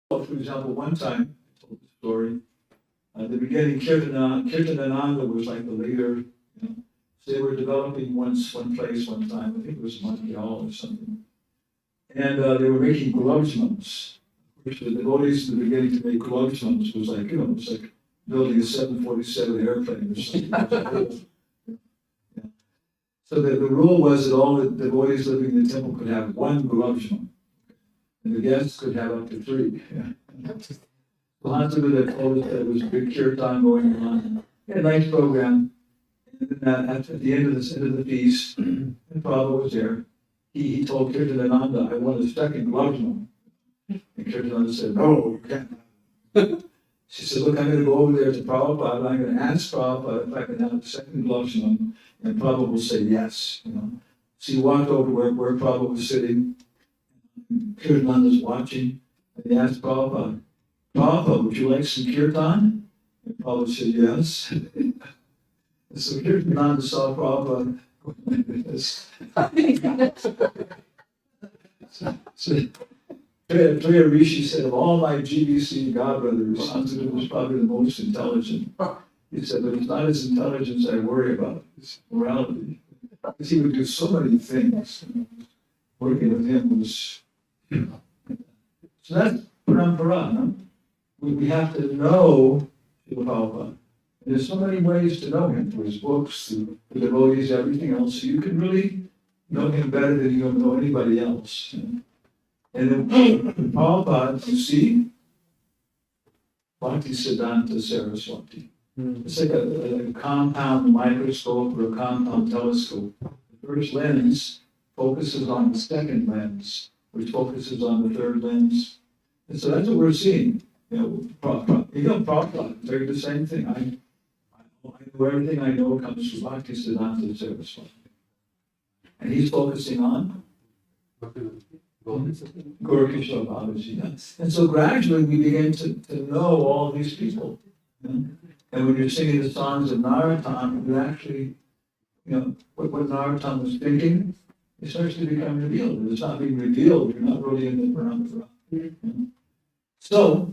For example, one time, I told the story, at the beginning, Kirtanananda was like the leader. So they were developing one place one time, I think it was Montreal or something. And they were making glovesmans, which the devotees in the beginning to make glovesmans was like, it was like building a 747 airplane or something. So the rule was that all the devotees living in the temple could have one glovesman, and the guests could have up to 3. So Hanumatpresaka told us that there was a big kirtan going on. He had a nice program. And then at the end of the feast, and Prabhupada was there. He told Kirtanananda, I want a second glovesman. And Kirtanananda said, no, you can't. She said, look, I'm going to go over there to Prabhupada. I'm going to ask Prabhupada if I can have a second glovesman. And Prabhupada will say yes. So he walked over where Prabhupada was sitting. Kirtanananda was watching. And he asked Prabhupada, Prabhupada, would you like some kirtan? And Prabhupada said yes. So Kirtanananda saw Prabhupada going like this. So Triya Rishi said, of all my GBC godbrothers, Hanumatpresaka was probably the most intelligent. He said, but it's not his intelligence I worry about, it's morality. Because he would do so many things. Working with him was, So that's parampara, no? We have to know Prabhupada. There's so many ways to know him, through his books, through the devotees, everything else. So you can really know him better than you don't know anybody else. And then Prabhupada, you see, Bhakti Siddhanta Saraswati. It's like a compound microscope or a compound telescope. The first lens focuses on the second lens, which focuses on the third lens. And so that's what we're seeing. Prabhupada, they're the same thing. I know everything I know comes from Bhakti Siddhanta Saraswati. And he's focusing on Gaurkishore Babaji. Yes. And so gradually we begin to know all these people. And when you're singing the songs of Narottam, you actually, what Narottam was thinking, it starts to become revealed. If it's not being revealed, you're not really in the parampara. So,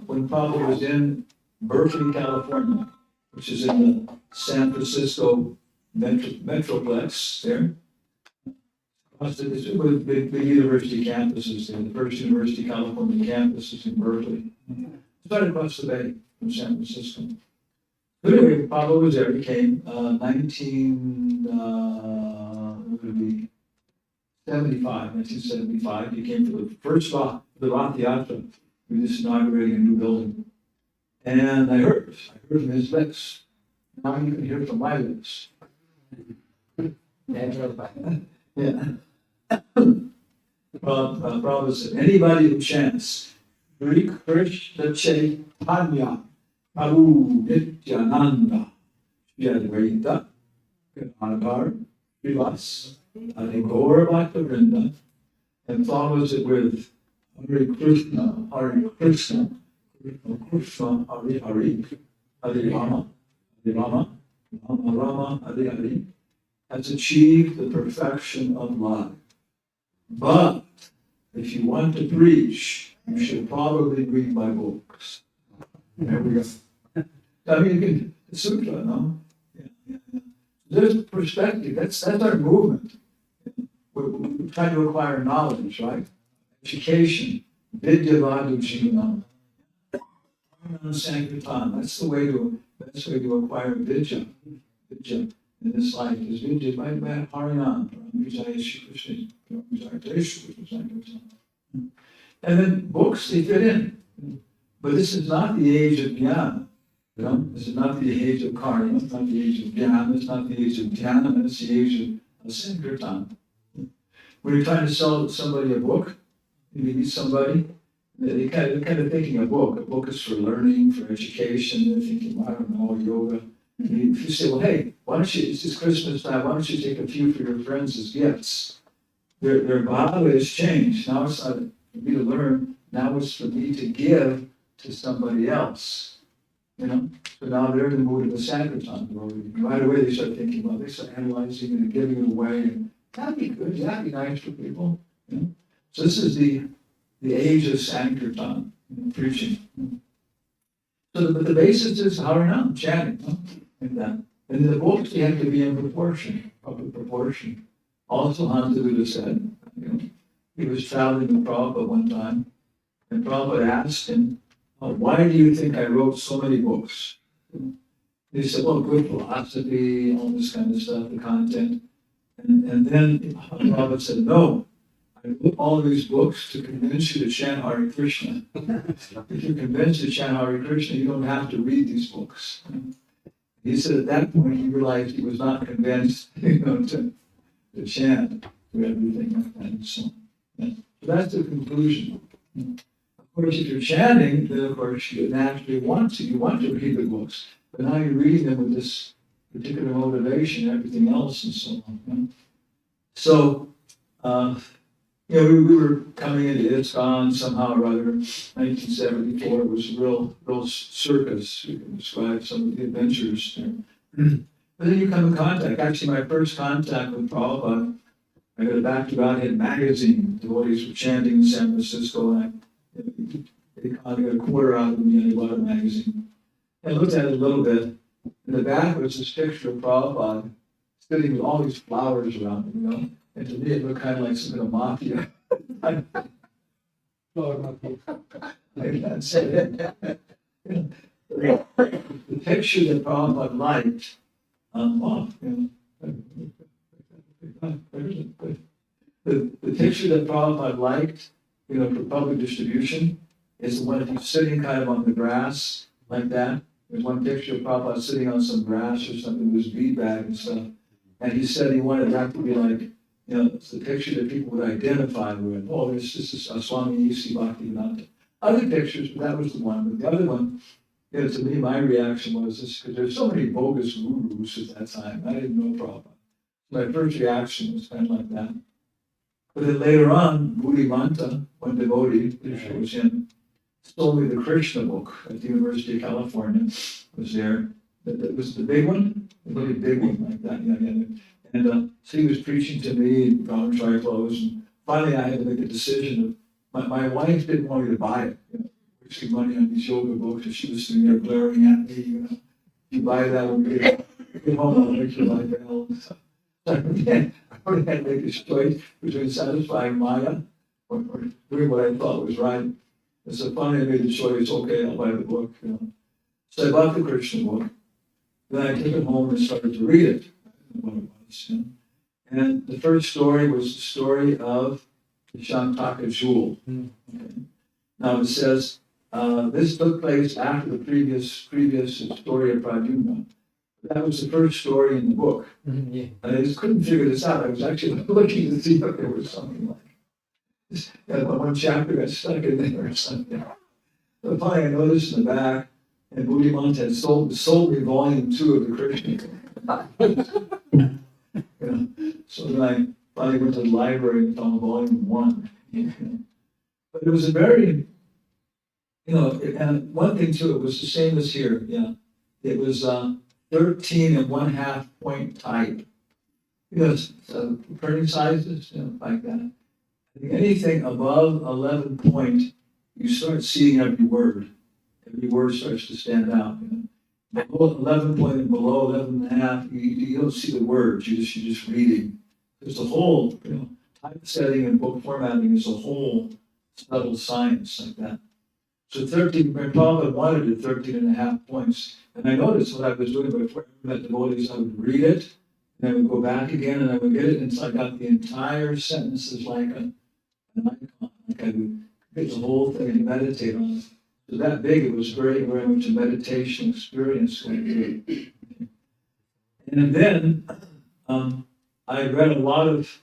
when Prabhupada was in Berkeley, California, which is in the San Francisco Metroplex there, it was big university campuses there. The first University of California campus is in Berkeley. It's right across the bay from San Francisco. But anyway, Prabhupada was there. He came 1975. He came for the first the Rath Yatra. We were just inaugurating a new building. And I heard from his lips. Now you can hear from my lips. Yeah. Prabhupada said, anybody who chants Hare Krishna Chaitanya Prabhu Nityananda Yadvaita Ganadhar Srivas Hare Gaur Bhaktavrinda, and follows it with Hare Krishna Krishna Krishna Hare Hare Hare Rama Rama Rama Hare Hare, has achieved the perfection of life. But if you want to preach, you should probably read my books. There we go. I mean, the sutra, no? Yeah. There's perspective. That's our movement. We're trying to acquire knowledge, right? Education. Vidya Vadu Jivanam. Sankirtan. That's the way to acquire vidya. Vidya in this life is Vidya by Harinam. And then books, they fit in. But this is not the age of jnana. This is not the age of karma. It's not the age of jnana. It's not the age of dhyana. It's the age of sankirtan. When you're trying to sell somebody a book, you meet somebody, they're kind of thinking a book. A book is for learning, for education. They're thinking, I don't know, yoga. If you say, well, hey, why don't you, it's just Christmas time, why don't you take a few for your friends as gifts? Their bhava has changed. Now it's not for me to learn, now it's for me to give to somebody else. So now they're in the mood of the Sankirtan. Right away they start thinking, well, they start analyzing and giving it away. And that'd be good, that'd be nice for people. So this is the the age of Sankirtan, preaching. So, but the basis is Harinam, chanting, like that. And the books, they have to be in proportion, proper proportion. Also, Hansa said, he was traveling with Prabhupada one time, and Prabhupada asked him, why do you think I wrote so many books? He said, well, good philosophy, all this kind of stuff, the content. And then Prabhupada said, no, I wrote all these books to convince you to chant Hare Krishna. If you're convinced to chant Hare Krishna, you don't have to read these books. He said at that point he realized he was not convinced, to chant, to everything like that. So that's the conclusion. Of course, if you're chanting, then of course you naturally want to read the books, but now you're reading them with this particular motivation, everything else, and so on. So, we were coming into ISKCON somehow or other. 1974 was a real circus. You can describe some of the adventures there. But then you come in contact. Actually, my first contact with Prabhupada, I got a Back to Godhead magazine. Devotees were chanting in San Francisco, and they got a quarter out of me, and I bought a magazine. I looked at it a little bit. In the back was this picture of Prabhupada sitting with all these flowers around him, And to me, it looked kind of like some kind of mafia. I can't say it. The picture that Prabhupada liked, the picture that Prabhupada liked, for public distribution, is the one if he's sitting kind of on the grass like that. There's one picture of Prabhupada sitting on some grass or something with his bead bag and stuff. And he said he wanted that to be like, it's the picture that people would identify with. Oh, this is a Swami E.C. Bhaktivedanta. Other pictures, but that was the one. But the other one, to me, my reaction was this, because there's so many bogus gurus at that time. I didn't know Prabhupada. My first reaction was kind of like that. But then later on, Buddhimanta, one devotee, it was him, sold me the Krishna book at the University of California. Was there. That was the big one, the really big one like that. And so he was preaching to me in brown triclothes. And finally, I had to make a decision. My wife didn't want me to buy it. Wasting money on these yoga books, and she was sitting there glaring at me. If you buy that, we'll get home, I'll make your life hell. So I had to make a choice between satisfying Maya or doing what I thought was right. And so finally, I made the choice. Okay, I'll buy the book. So I bought the Krishna book. Then I took it home and started to read it. What it was. And the first story was the story of the Shantaka jewel. Okay. Now it says this took place after the previous story of Pradyumna. That was the first story in the book. And I just couldn't figure this out. I was actually looking to see if there was something like this. And one chapter got stuck in there or something. So finally I noticed in the back, and Buddhimanta had sold me volume 2 of the Krishna. So then I finally went to the library and found volume 1. But it was a very, and one thing too, it was the same as here. It was 13.5 point type. So printing sizes, like that. I think anything above 11 point, you start seeing every word. Every word starts to stand out. Below 11 point and below 11.5, you don't see the words. You're just reading. There's a whole, typesetting and book formatting is a whole subtle science like that. So 13, my Prabhupada wanted it 13.5 points. And I noticed what I was doing before I met devotees, I would read it, and I would go back again, and I would get it, and so I got the entire sentences like an icon. Like I would get the whole thing and meditate on it. So that big, it was very, very much a meditation experience going through it. And then I read a lot of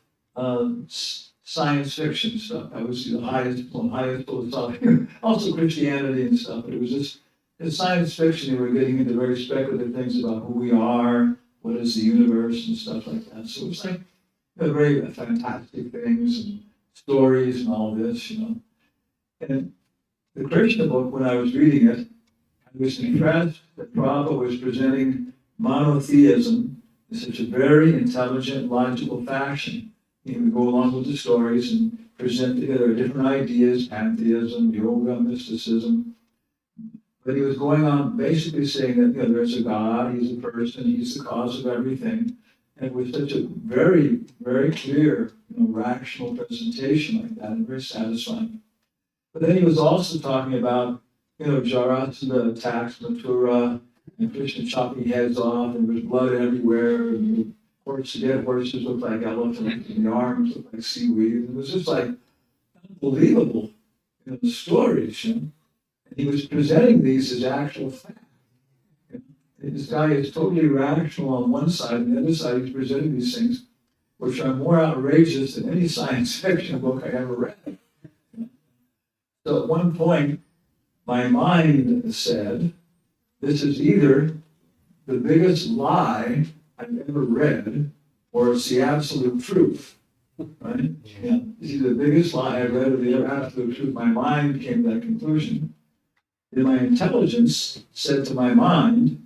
science fiction stuff. I was the highest philosophy, also Christianity and stuff. But it was just in science fiction, they were getting into very speculative things about who we are, what is the universe, and stuff like that. So it was like very fantastic things and stories and all this, And the Krishna book, when I was reading it, I was impressed that Prabhupada was presenting monotheism in such a very intelligent, logical fashion. He would go along with the stories, and present together different ideas, pantheism, yoga, mysticism. But he was going on basically saying that, there's a God, he's a person, he's the cause of everything. And with such a very, very clear, rational presentation like that, and very satisfying. But then he was also talking about, Jarasandha attacks Mathura, and Krishna chopping heads off, and there's blood everywhere, and dead horses looked like elephants, and the arms looked like seaweed. And it was just like unbelievable, stories. And he was presenting these as actual facts. This guy is totally rational on one side, and the other side he's presenting these things, which are more outrageous than any science fiction book I ever read. So at one point, my mind said, this is either the biggest lie I've ever read, or it's the absolute truth. Right? Yeah. It's either the biggest lie I've read or the absolute truth. My mind came to that conclusion. Then my intelligence said to my mind,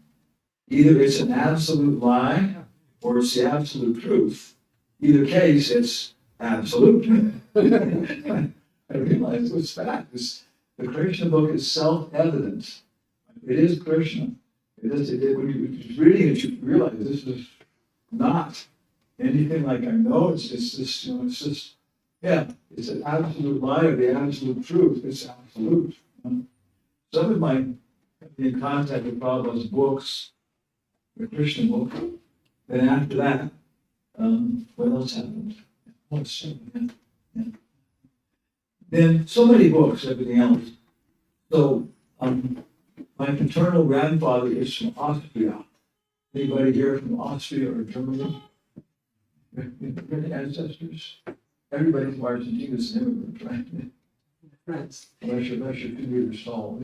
either it's an absolute lie or it's the absolute truth. Either case, it's absolute. I realized it was fact. The Krishna book is self-evident. It is Krishna. When you're reading it, you realize this is not anything like I know. It's just, it's an absolute lie or the absolute truth. It's absolute. Some of my in contact with Prabhupada's books, the Krishna book. Then after that, what else happened? Then so many books, everything else. So my paternal grandfather is from Austria. Anybody here from Austria or Germany? Any ancestors? Everybody from Argentina is an immigrant, right? France. Unless you're 2 meters tall.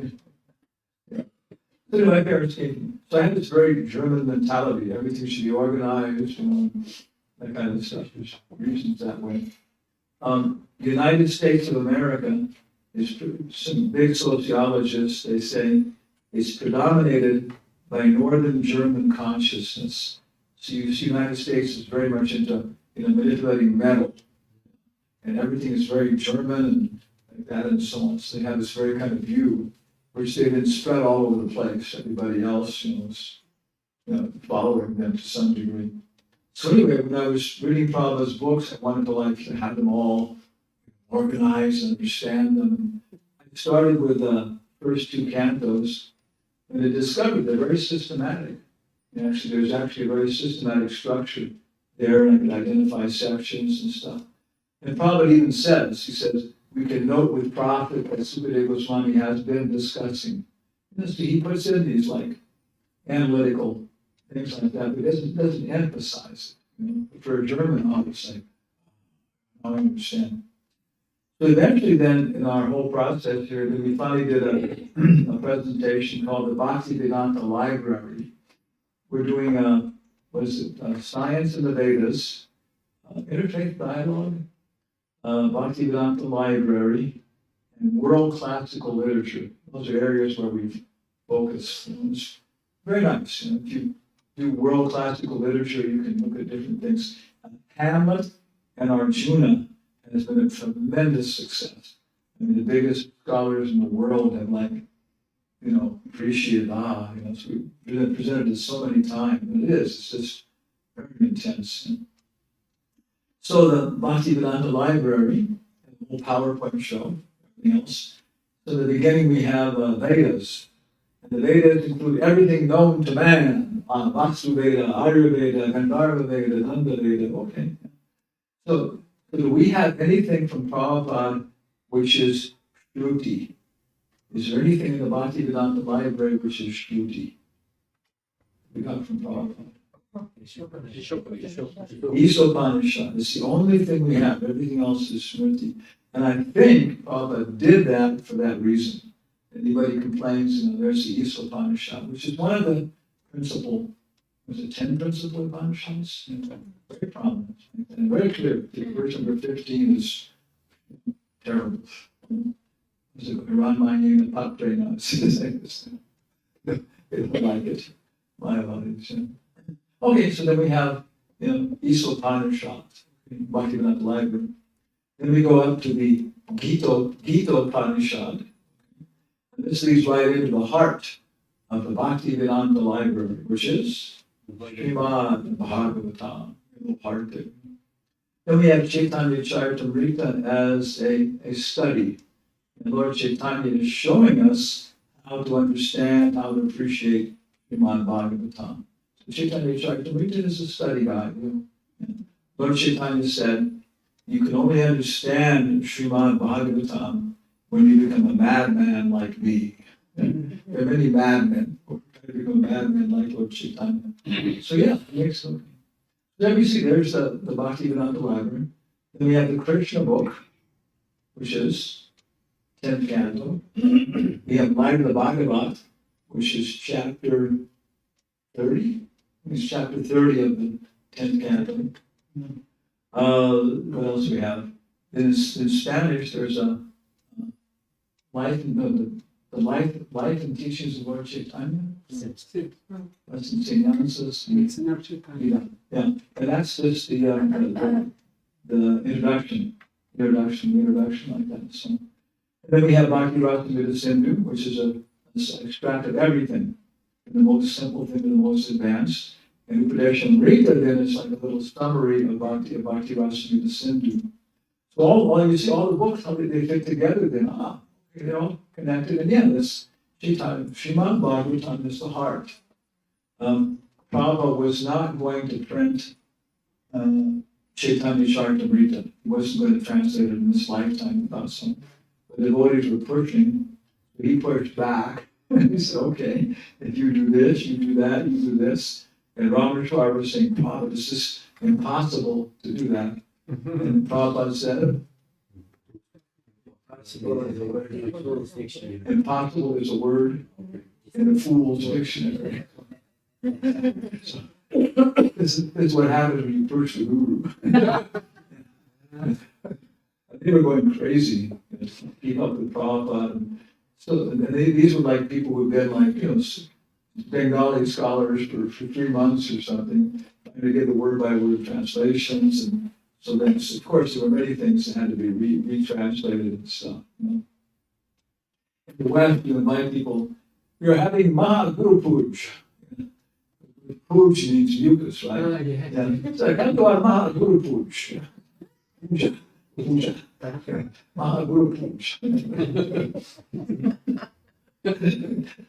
Yeah. So my parents came. So I had this very German mentality. Everything should be organized, that kind of stuff. There's reasons that way. The United States of America is, some big sociologists, they say, it's predominated by Northern German consciousness. So you see, the United States is very much into manipulating metal, and everything is very German and like that and so on. So they have this very kind of view, which they then spread all over the place. Everybody else, is following them to some degree. So anyway, when I was reading Prabhupada's books, I wanted to have them all organized and understand them. I started with the first 2 cantos, and I discovered they're very systematic. There's actually a very systematic structure there, and I could identify sections and stuff. And Prabhupada even says, he says, we can note with profit that Sukadeva Goswami has been discussing. He puts in these analytical things like that, but doesn't emphasize it. For a German audience, I don't understand. So eventually then, in our whole process here, then we finally did a presentation called the Bhaktivedanta Library. We're doing Science in the Vedas, Interfaith Dialogue, Bhaktivedanta Library, and World Classical Literature. Those are areas where we've focused. It's very nice. If you do World Classical Literature, you can look at different things. Hamlet and Arjuna has been a tremendous success. I mean, the biggest scholars in the world have appreciated, so we've presented it so many times, and it's just very intense. So the Bhaktivedanta Library, the whole PowerPoint show, everything else. So in the beginning we have Vedas. And the Vedas include everything known to man, Vastu Veda, Ayurveda, Gandharva Veda, Nanda Veda, okay. So do we have anything from Prabhupada which is Shruti? Is there anything in the Bhaktivedanta Library which is Shruti? We got from Prabhupada. Isopanishad. It's the only thing we have. Everything else is Shruti. And I think Prabhupada did that for that reason. Anybody complains, there's the Isopanishad, which is one of the principal, was it 10 principal Upanishads? Very prominent. And very clear. Verse number 15 is terrible. Is it Ramayana and Patre now? They don't like it. My apologies. Okay, so then we have Isopanishad, Bhaktivedanta Library. Then we go up to the Gita Upanishad. And this leads right into the heart of the Bhaktivedanta library, which is Srimad Bhagavatam, the part there. Then we have Chaitanya Charitamrita as a study. And Lord Chaitanya is showing us how to understand, how to appreciate Srimad Bhagavatam. So Chaitanya Charitamrita is a study guide. Lord Chaitanya said, you can only understand Srimad Bhagavatam when you become a madman like me. There are many madmen who try to become madmen like Lord Chaitanya. So yeah, it makes sense. Then we see there's the Bhaktivedanta library. Then we have the Krishna book, which is 10th canto. We have Light of the Bhagavat, which is chapter 30. It's chapter 30 of the 10th canto. What else do we have? In Spanish, there's a life and the life and teachings of Lord Chaitanya. That's enseñanzas. Yeah, and that's just the introduction like that. So, and then we have Bhakti Rasamrita Sindhu, which is an extract of everything, from the most simple thing to the most advanced. And Upadeshamrita then is like a little summary of Bhakti Rasamrita Sindhu. So all you see, all the books, how they fit together then, they're all connected. And yeah, this Srimad Bhagavatam is the heart. Prabhupada was not going to print Chaitanya Charitamrita. He wasn't going to translate it in this lifetime without some. The devotees were pushing, so he pushed back. He said, okay, if you do this, you do that, you do this. And Rameshwar was saying, Prabhupada, it's just impossible to do that. And Prabhupada said, impossible is a word in a fool's dictionary. So, this is what happens when you push the guru. They were going crazy to keep up with Prabhupada. So these were like people who've been like, Bengali scholars for 3 months or something, trying to get the word-by-word translations. And so then, of course, there were many things that had to be retranslated and stuff. In the West, you invite people, you're having Mahaguru Puj. Puj means mucus, right? Yeah. So come to our Mahaguru Puj. Puja. Mahaguru Puj.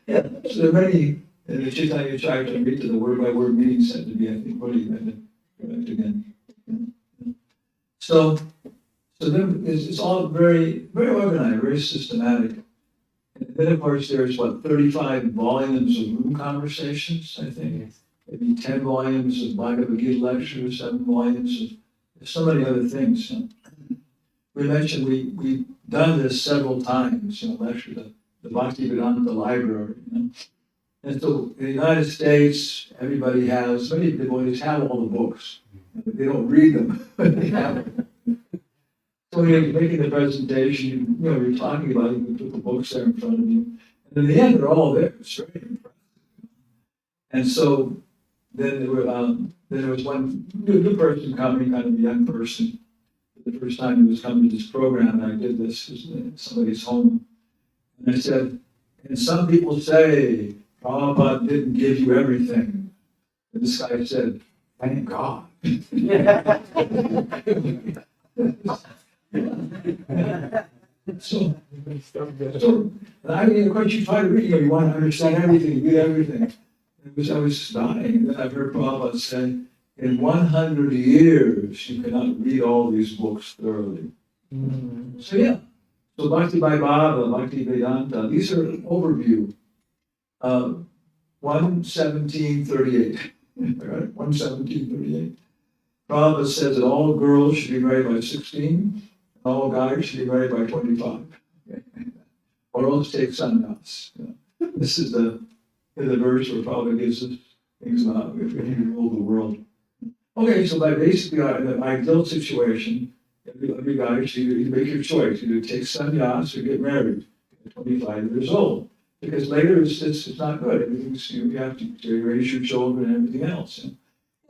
Yeah, so there are many, in the Chaitanya Charitamrita, the word-by-word meanings had to be, I think, really correct again. So then it's all very, very organized, very systematic. And then, of course, there's 35 volumes of room conversations, I think. Maybe 10 volumes of Bhagavad Gita lectures, 7 volumes of so many other things. We mentioned we've done this several times, lecture the Bhaktivedanta library. And so in the United States, many devotees have all the books. They don't read them, but they have them. So when you're making the presentation, you're talking about it, you put the books there in front of you. And in the end, they're all there. It's very impressive. And so then there was one new person coming, kind of a young person. The first time he was coming to this program, and I did this at somebody's home. And I said, and some people say, Prabhupada didn't give you everything. And this guy said, thank God. So I mean, of course, you try to read, you want to understand everything, read everything. I was dying, and then I've heard Prabhupada say, in 100 years, you cannot read all these books thoroughly. So yeah. So Bhakti Vaibhava, Bhakti Vedanta, these are an overview. 11738. Right? 11738. Prabhupada says that all girls should be married by 16, and all guys should be married by 25. Okay? Or else take sannyas. This is the verse where Prabhupada gives us things about if we rule the world. Okay, so by basically an ideal situation, every guy should either make your choice, either take sannyas or get married at 25 years old. Because later it's not good. Everything's, you have to raise your children and everything else. And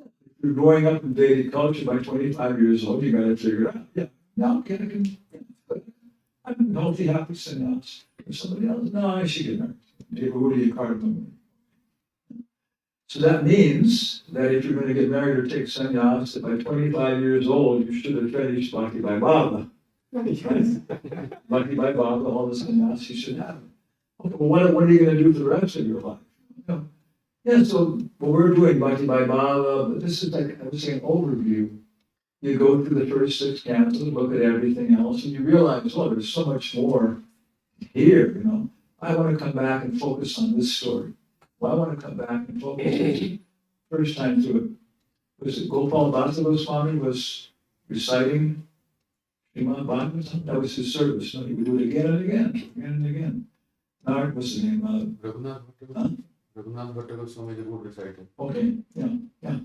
if you're growing up in Vedic culture by 25 years old, you got to figure it out. Yeah, No, I'm healthy, happy sannyas. If somebody else, no, I should get married. Devotee cardamom. So that means that if you're going to get married or take sannyas, that by 25 years old, you should have finished Bhakti by Baba. Bhakti by Baba, all the sannyas you should have. Okay, well, what are you going to do for the rest of your life? Yeah, so what we're doing Bhakti by Baba, but this is like, I was saying, an overview. You go through the first 6 cantos, look at everything else, and you realize, oh, there's so much more here, I want to come back and focus on this story. Well, I want to come back and focus. First time through it. Was it Gopal Bhattacharya Swami was reciting Srimad Bhagavatam? That was his service. He would do it again and again, again and again. Maharaj, what's the name? Raghunath Bhattacharya Swami would recite it. Okay, yeah.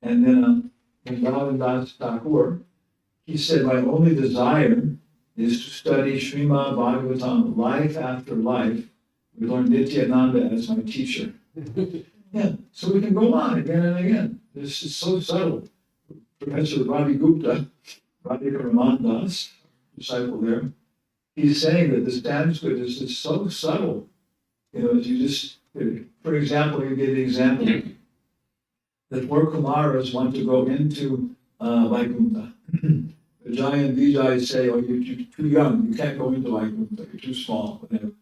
And then Bhagavan Thakur, he said, my only desire is to study Srimad Bhagavatam life after life with Lord Nityananda as my teacher. Yeah, so we can go on again and again. This is so subtle. Professor Ravi Gupta, Radhika Ramandas, disciple there, he's saying that the Sanskrit is so subtle. You just, for example, you give the example that 4 Kumaras want to go into Vaikuntha. Vijay and Vijay say, oh, you're too young, you can't go into Vaikuntha, you're too small, whatever.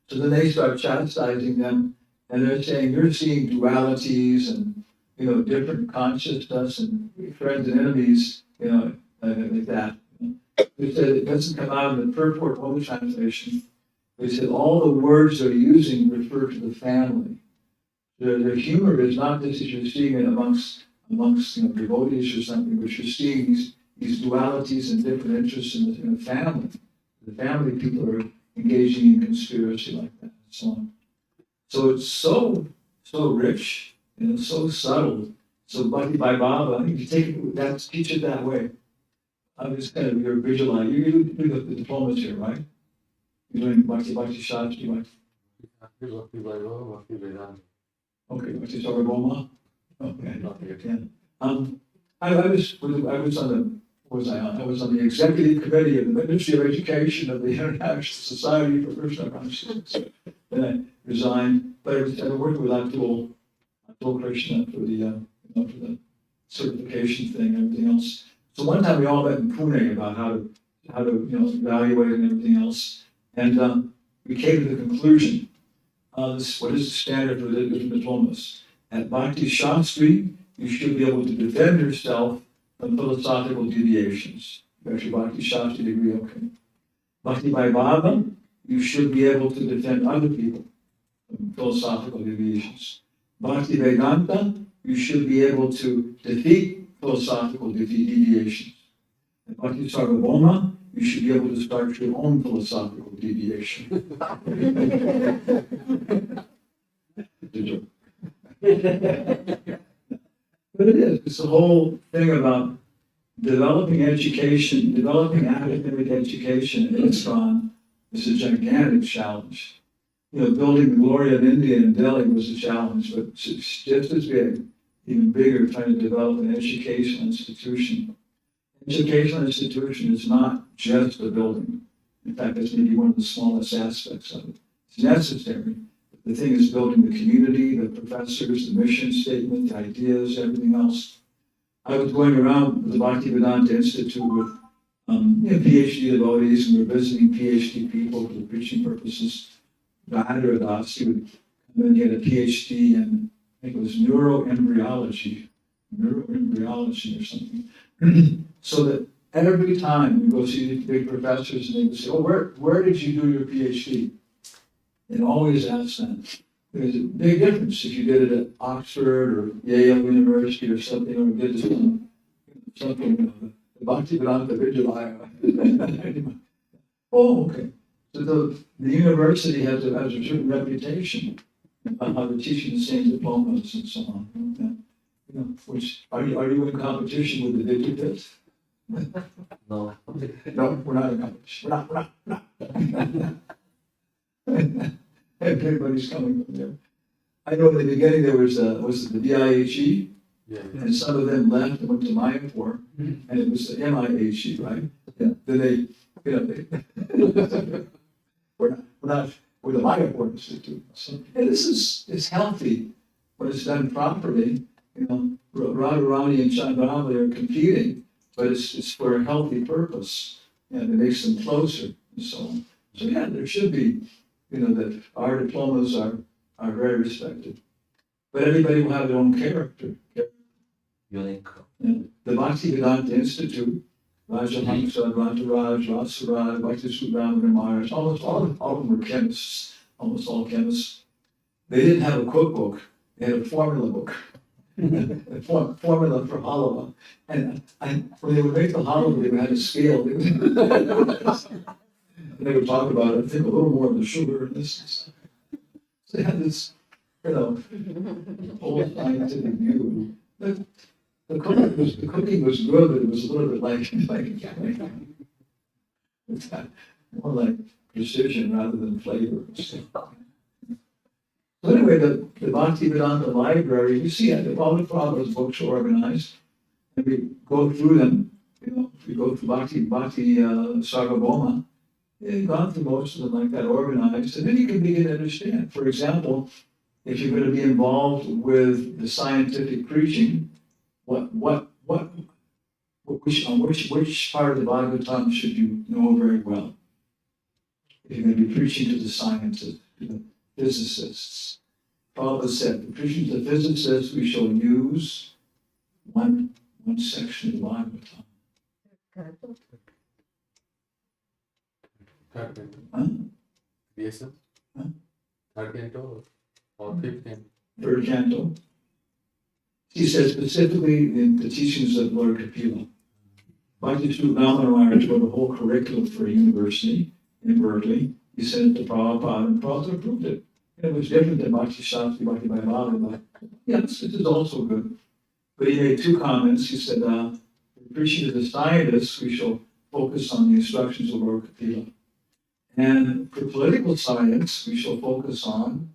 So then they start chastising them, and they're saying, you're seeing dualities and, different consciousness and friends and enemies, like that. They said it doesn't come out in the purport Holy translation. They said all the words they're using refer to the family. Their humor is not just that you're seeing it amongst devotees or something, but you're seeing these dualities and different interests in the family. The family people are engaging in conspiracy like that and so on. So it's so rich, so subtle. So Bhakti by Baba, you take it, teach it that way. I'm just kind of, you're visualizing, you do the diplomas here, right? You're doing Bhakti Shastri, right? Bhakti Vaibhava, Bhakti Vedanta. Okay, Bhakti Sarvabhauma. Okay. Not yet. Yeah. I was on the executive committee of the Ministry of Education of the International Society for Krishna Consciousness. Then I resigned, but I was working with Atul Krishna for the certification thing and everything else. So one time we all met in Pune about how to evaluate and everything else, and we came to the conclusion. What is the standard for the different diplomas? At Bhakti Shastri, you should be able to defend yourself from philosophical deviations. You got your Bhakti Shastri degree, okay. Bhakti by Baba, you should be able to defend other people from philosophical deviations. Bhakti Vedanta, you should be able to defeat philosophical deviations. And Bhakti Sarvabhauma, you should be able to start your own philosophical deviation. But it is. It's the whole thing about developing education, developing academic education in ISKCON is a gigantic challenge. Building the Gloria in India and Delhi was a challenge, but it's just as big, even bigger, trying to develop an educational institution. Educational institution is not just a building. In fact, that's maybe one of the smallest aspects of it. It's necessary. The thing is building the community, the professors, the mission statement, the ideas, everything else. I was going around with the Bhaktivedanta Institute with PhD devotees, and we were visiting PhD people for preaching purposes. Maharaj, he would come and get a PhD in, I think it was neuroembryology or something. So that every time we go see the big professors, and they would say, oh, where did you do your PhD? It always asks them. There's a big difference if you did it at Oxford or Yale University or something, or did something, the Bhaktivedanta Vidyalaya. Oh, okay. So the university has a certain reputation about how they're teaching the same diplomas and so on. Which are you in competition with the Vidyapits? No. No, we're not in competition. We're not. Everybody's coming from there. I know in the beginning there was the DIHE, Yeah. And some of them left and went to Mayapur, and it was the MIHE, right? Yeah. Then they, we're the Mayapur Institute. So, and it's healthy when it's done properly. Radharani and Chandramali are competing, but it's for a healthy purpose, and it makes them closer and so on. So yeah, there should be, that our diplomas are very respected. But everybody will have their own character. Unique. The Bhaktivedanta Institute, Rajahamsa, Rajaraj, Rasaraj, Bhakti-Sudamana, Maharaj, almost all of them were chemists, almost all chemists. They didn't have a cookbook, they had a formula book, a formula for halava. And when they would make the halava, they had a scale. They would talk about it, I think a little more of the sugar and this and stuff. So they had this, whole scientific view. The cooking was good, but it was a little bit more like precision rather than flavor. So anyway, the Bhaktivedanta library, you see, all the Prabhupada's books are organized, and we go through them. We go through Bhakti Sarvabhauma. You've gone through most of them like that, organized, and then you can begin to understand. For example, if you're going to be involved with the scientific preaching, which part of the Bhagavatam should you know very well? If you're going to be preaching to the scientists, to the physicists. Prabhupada said, for preaching to the physicists, we shall use one section of the Bhagavatam. Third canto. Huh? BSM? Huh? Third canto or fifth canto? Third canto. He says specifically in the teachings of Lord Kapila, Bhakti-Sudamana Maharaj wrote a whole curriculum for a university in Berkeley. He sent it to Prabhupada, and Prabhupada approved it. And it was different than Bhakti Shastri, Bhakti Vaibhava, but yes, this is also good. But he made two comments. He said, preaching to the scientists, we shall focus on the instructions of Lord Kapila. And for political science, we shall focus on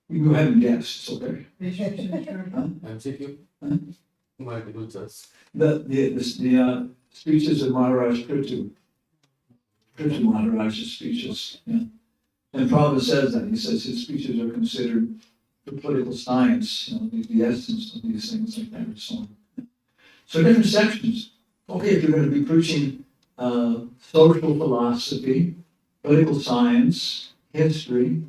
you go ahead and guess, it's okay. MCQ? Multiple choice. The speeches of Maharaj Prithu Maharaj's speeches, yeah. And Prabhupada says that, he says his speeches are considered for political science, the essence of these things like that and so on. So different sections. Okay, if you're going to be preaching social philosophy, political science, history,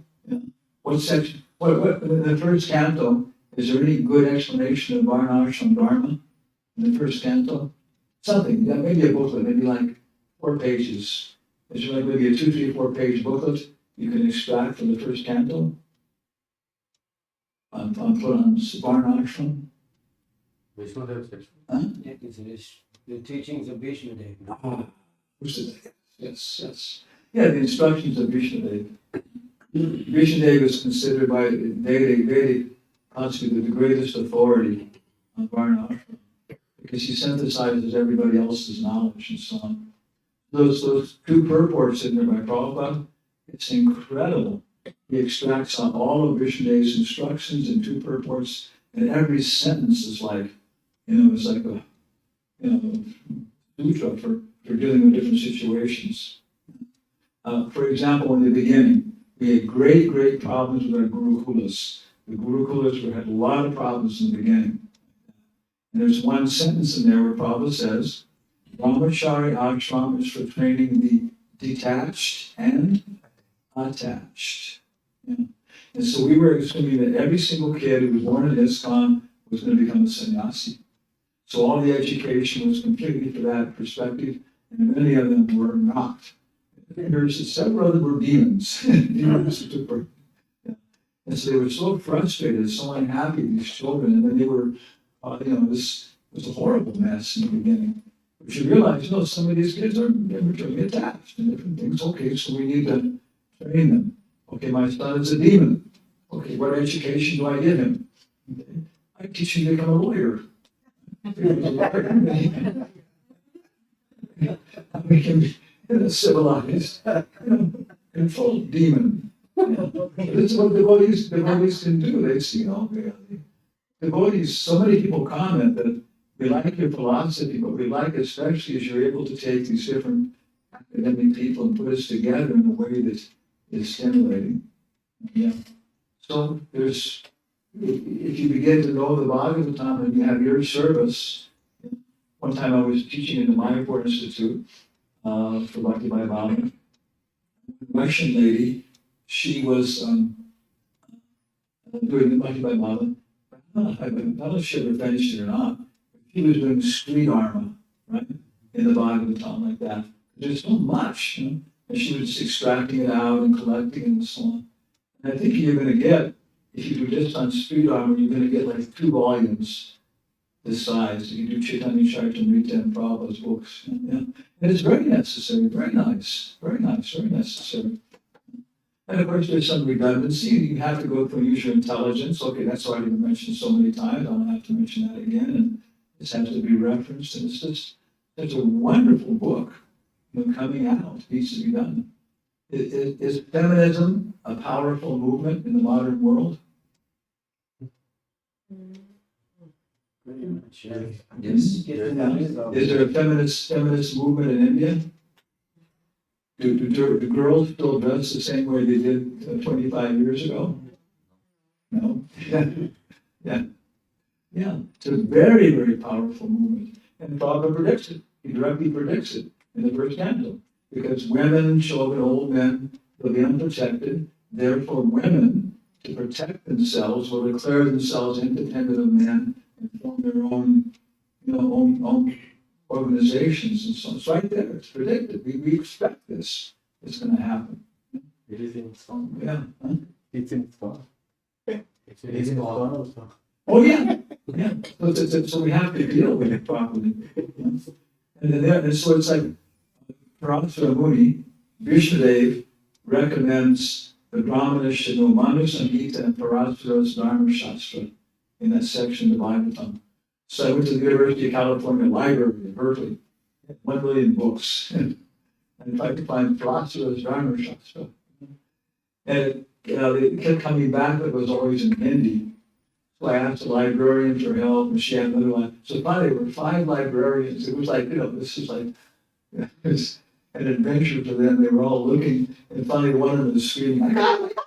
what section, what in the first canto, is there any good explanation of Varnashram Dharma in the first canto? Something, yeah, maybe a booklet, maybe like 4 pages. Is there like maybe a 2, 3, 4 page booklet you can extract from the first canto? On Varnashram? Vishnudev section. Huh? The teachings of Vishnudev. Yes. Yeah, the instructions of Vishnudev. Vishnudev is considered by Vedic constituted the greatest authority on Varnashram because he synthesizes everybody else's knowledge and so on. Those 2 purports in there by Prabhupada, it's incredible. He extracts on all of Vishnudev's instructions in 2 purports, and every sentence is like, it's like a, sutra for dealing with different situations. For example, in the beginning, we had great problems with our Gurukulas. The Gurukulas had a lot of problems in the beginning. And there's one sentence in there where Prabhupada says, Brahmachari ashram is for training the detached and attached. Yeah. And so we were assuming that every single kid who was born in ISKCON was going to become a sannyasi. So all the education was completely for that perspective, and many of them were not. There's several other were demons. And so they were so frustrated, so unhappy, these children, and then they were, this was a horrible mess in the beginning. But you realize, some of these kids are really attached and different things. Okay, so we need to train them. Okay, my son is a demon. Okay, what education do I give him? Okay, I teach him to become a lawyer. We can be civilized. controlled demon. This is what devotees can do. They see, devotees, so many people comment that we like your philosophy, but we like especially as you're able to take these different academic people and put us together in a way that is stimulating. Yeah. So there's, if you begin to know the Bhagavatam and you have your service, one time I was teaching in the Mayapur Institute for Bhakti Bhai Baba. A Russian lady, she was doing the Bhakti Bhai Baba. I'm not sure if I finished it or not. She was doing street dharma, right, in the Bhagavatam like that. There's so much, and she was just extracting it out and collecting it and so on. And I think you're going to get, if you do just on street dharma, you're going to get like 2 volumes this size. If you do Chaitanya Charitamrita and Prabhupada's books. Yeah. And it's very necessary, very nice, very necessary. And of course, there's some redundancy. You have to go through and use your intelligence. Okay, that's already been mentioned so many times. I don't have to mention that again. And this has to be referenced. And it's just, it's a wonderful book, coming out. It needs to be done. Is feminism a powerful movement in the modern world? Pretty much, yeah. Yes. Is there a feminist movement in India? Do girls still dress the same way they did 25 years ago? No. Yeah. It's a very, very powerful movement. And Prabhupada predicts it. He directly predicts it in the first canto. Because women, children, old men will be unprotected. Therefore, women, to protect themselves, will declare themselves independent of men and form their own, own organizations and so on. It's right there. It's predicted. We expect this. It's going to happen. It is in song. Yeah. Huh? It's in song. It's in song also. Oh yeah. Yeah. So we have to deal with it properly. And then and so it's like Parasara Muni, Vishnudev recommends the Brahmanas should know Manu Samhita and Parasara's Dharma Shastra in that section of the Bhagavatam. So I went to the University of California Library in Berkeley, 1 million books, and tried to find Parasara's Dharma Shastra. And they kept coming back, but it was always in Hindi. So I asked the librarian for help, and she had another one. So finally, there were 5 librarians. It was like, this is like, it's an adventure for them. They were all looking, and finally one of them was screaming, "I got it!"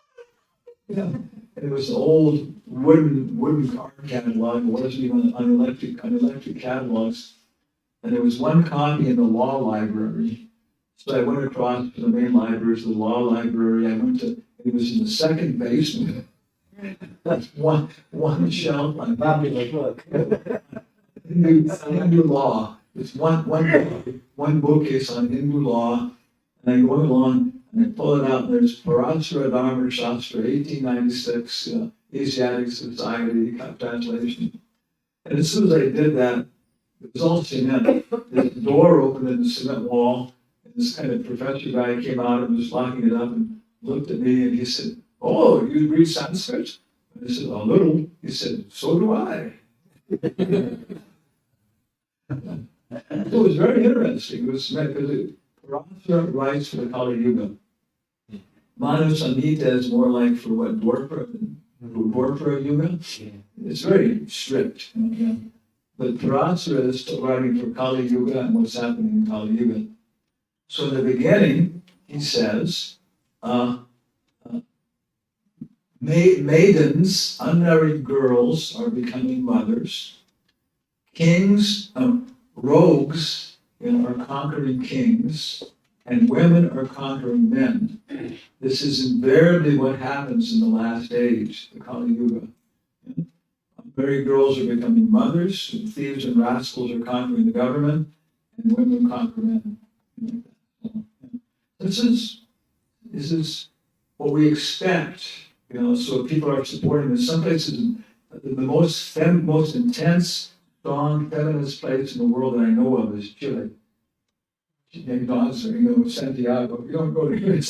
And it was an old wooden car catalog. It wasn't even on electric catalogs. And there was one copy in the law library. So I went across to the main libraries, the law library. It was in the second basement. That's one shelf on Popular book. Hindu law. It's one bookcase on Hindu law, and I go along and I pull it out. And there's Parasara Dharma Shastra, 1896, Asiatic Society translation. And as soon as I did that, it was all cement. There's a door opened in the cement wall, and this kind of professor guy came out and was locking it up and looked at me, and he said, "Oh, you read Sanskrit?" And I said, "A little." He said, "So do I." It was very interesting. It was because Parasara writes for the Kali Yuga. Manu Samhita is more like for what, Dwarpara Yuga? It's very strict. But Parasara is still writing for Kali Yuga and what's happening in Kali Yuga. So in the beginning, he says, maidens, unmarried girls are becoming mothers. Kings, rogues are conquering kings, and women are conquering men. This is invariably what happens in the last age, the Kali Yuga. Married girls are becoming mothers, and thieves and rascals are conquering the government, and women conquer men. This is what we expect. So people are supporting this. Some places, the most intense, strong feminist place in the world that I know of is Chile. Santiago. You don't go to here.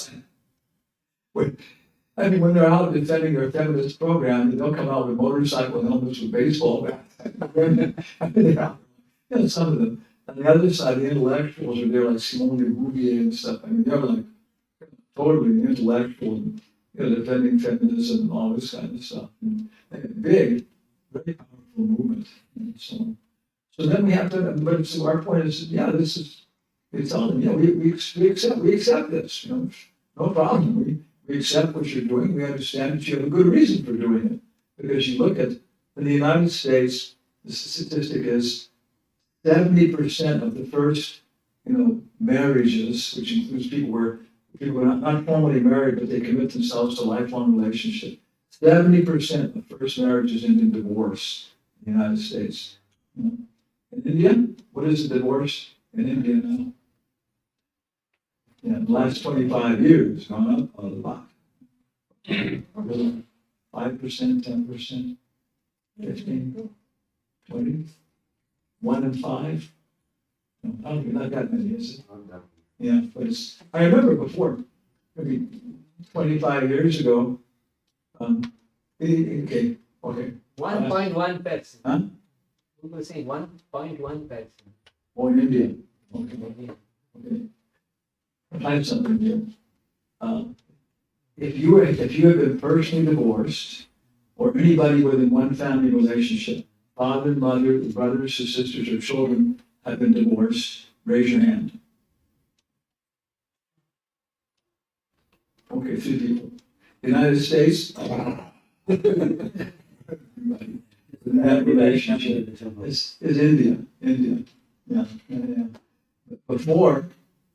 When they're out defending their feminist program, they'll come out with motorcycle helmets with baseball bats. Some of them. On the other side, the intellectuals are there, like Simone de Beauvoir and stuff. They're like, totally intellectual, defending feminism and all this kind of stuff. And big, very powerful movement. And so then we have to, but so our point is, yeah, this is, it's all, we accept this, no problem. We accept what you're doing. We understand that you have a good reason for doing it. Because you look at, in the United States, the statistic is 70% of the first, marriages, which includes people where people are not formally married, but they commit themselves to a lifelong relationship. 70% of first marriages end in divorce in the United States. In India, what is a divorce in India now? In the last 25 years, gone up a lot. 5%, 10%, 15, 20, 1 in 5. No, I don't think not that many, is it? Yeah, but I remember before, maybe 25 years ago, okay. 1.1%. Huh? People say 1.1%. Oh, in India. Okay. I have something here. If you have been personally divorced, or anybody within one family relationship, father, mother, brothers, or sisters, or children have been divorced, raise your hand. Okay, 2 people. United States. That relationship is India. Yeah. Before,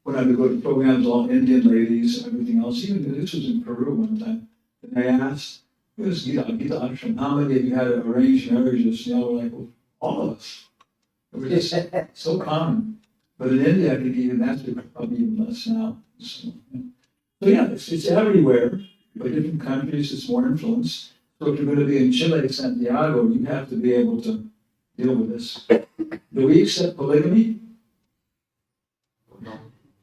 when I would go to programs, all Indian ladies and everything else, even this was in Peru one time, and they asked, Gita Ashram, how many of you had arranged marriages? We're like, well, all of us. It was just so common. But in India, I think even that's probably even less now. So yeah, it's everywhere, but different countries, it's more influence. So if you're going to be in Chile, Santiago, you have to be able to deal with this. Do we accept polygamy?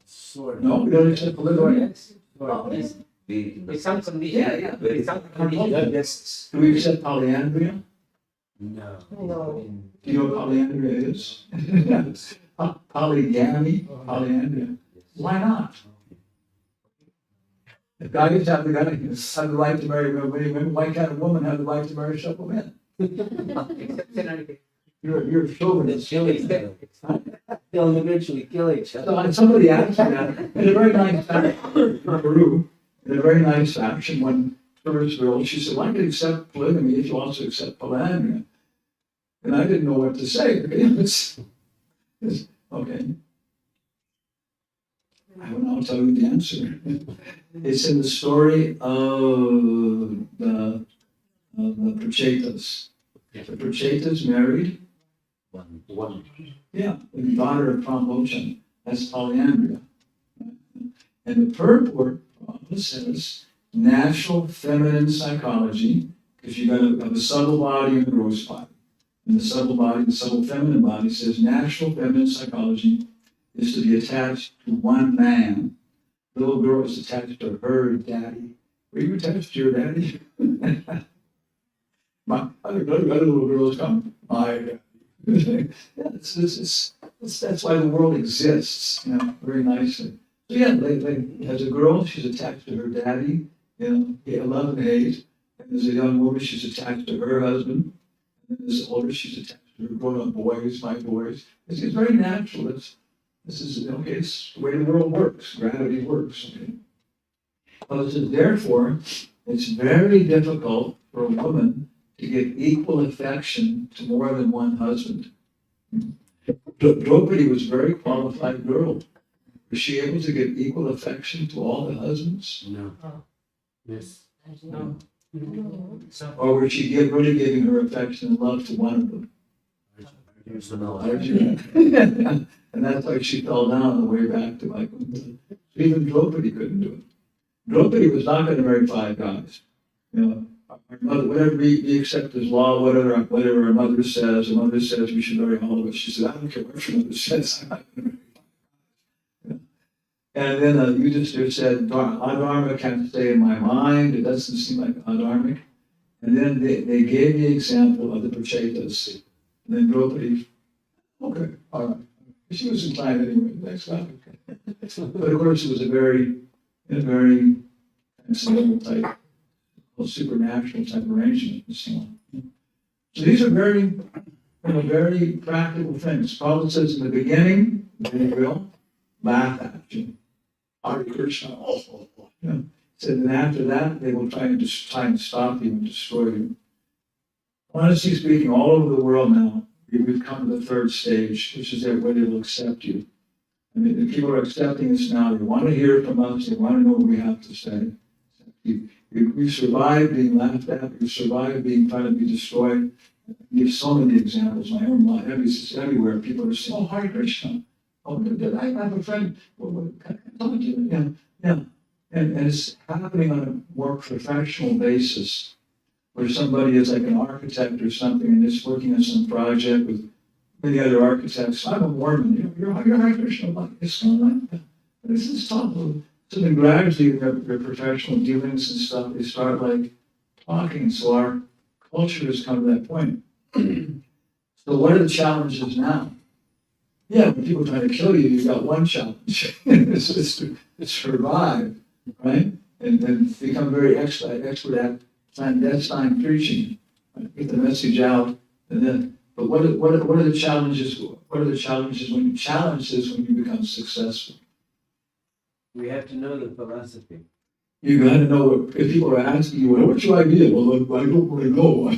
Sort of. No, we don't accept polygamy. With some condition. Yeah. With some condition. Yes. Do we accept polyandry? No. Do you know what polyandry is? Polygamy, polyandry. Why not? If guys have the right to marry many women, why can't a woman have the right to marry several men? Exceptionally. You're a chauvinist. They'll eventually kill each other. So somebody asked me that in a very nice fashion in Peru, in a very nice fashion, when tourist girl, she said, well, I can accept polygamy if you also accept polygamy. And I didn't know what to say. Okay. I'll tell you the answer. It's in the story of the Prachetas. The Prachetas married. One. Yeah, the daughter of Pramochan. That's polyandry. And the purport says natural feminine psychology, because you got a subtle body and a gross body. And the subtle body, the subtle feminine body says natural feminine psychology is to be attached to one man. The little girl is attached to her daddy. Were you attached to your daddy? My other little girls come, my daddy. Yeah, that's why the world exists, very nicely. So yeah, as a girl, she's attached to her daddy, 11 and 8. And as a young woman, she's attached to her husband. And then as older, she's attached to her grown-up boys, my boys. It's very natural. This is, it's the way the world works. Gravity works, okay? Well, it says, therefore, it's very difficult for a woman to give equal affection to more than one husband. Draupadi was a very qualified girl. Was she able to give equal affection to all the husbands? No. Yes. No. Or was she really giving her affection and love to one of them? Arjuna. And that's why she fell down on the way back to Vaikuntha. Even Draupadi couldn't do it. Draupadi was not going to marry 5 guys. Our mother, whatever we accept as law, whatever our mother says, the mother says we should marry all of us. She said, I don't care what your mother says. I'm not going to marry 5 guys. And then Yudhishthira said, Adharma can't stay in my mind. It doesn't seem like adharmic. And then they gave the example of the Prachetas. And then Draupadi, okay, all right. She was inclined anyway. Next time. But of course, it was a very, in a very fanciful type, supernatural type arrangement and so on. So these are very practical things. Paul says in the beginning, they will laugh at you. Hare Krishna. Yeah. Said, and after that, they will try and stop you and destroy you. Honestly speaking, all over the world now, we've come to the third stage, which is everybody will accept you. I mean, the people are accepting us now. They want to hear from us. They want to know what we have to say. We survived being laughed at. We survived being trying to be destroyed. I give so many examples. My own life, everywhere, people are saying, "Oh, Hare Krishna." Oh, did I have a friend? Can I talk to you? Yeah. And it's happening on a more professional basis, where somebody is like an architect or something and is working on some project with many other architects. I'm a Mormon. You're Hare Krishna. Like, it's not like that. This is tough. So then gradually, their professional dealings and stuff, they start like talking. So our culture has come to that point. So what are the challenges now? Yeah, when people try to kill you, you've got one challenge. it's to survive, right? And become very expert at clandestine preaching, right? Get the message out. And then, but what are the challenges? What are the challenges when you become successful? We have to know the philosophy. You got to know what, if people are asking you, well, what's your idea? Well, I don't really know.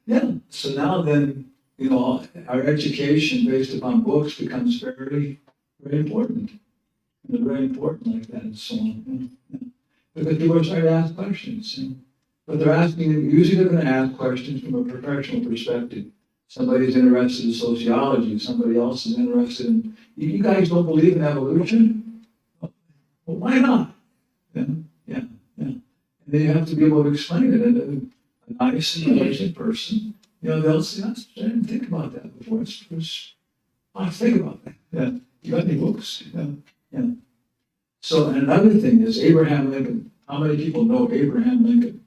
Yeah. So now then, our education based upon books becomes very, very important. Very important like that and so on. Yeah. Because people are starting to ask questions. But they're usually they're going to ask questions from a professional perspective. Somebody's interested in sociology, somebody else is interested in, you guys don't believe in evolution? Well, why not? Yeah. And then you have to be able to explain it. And a nice, intelligent person, they'll say, I didn't think about that before. I think about that. Yeah. You got any books? Yeah. So, and another thing is Abraham Lincoln. How many people know Abraham Lincoln?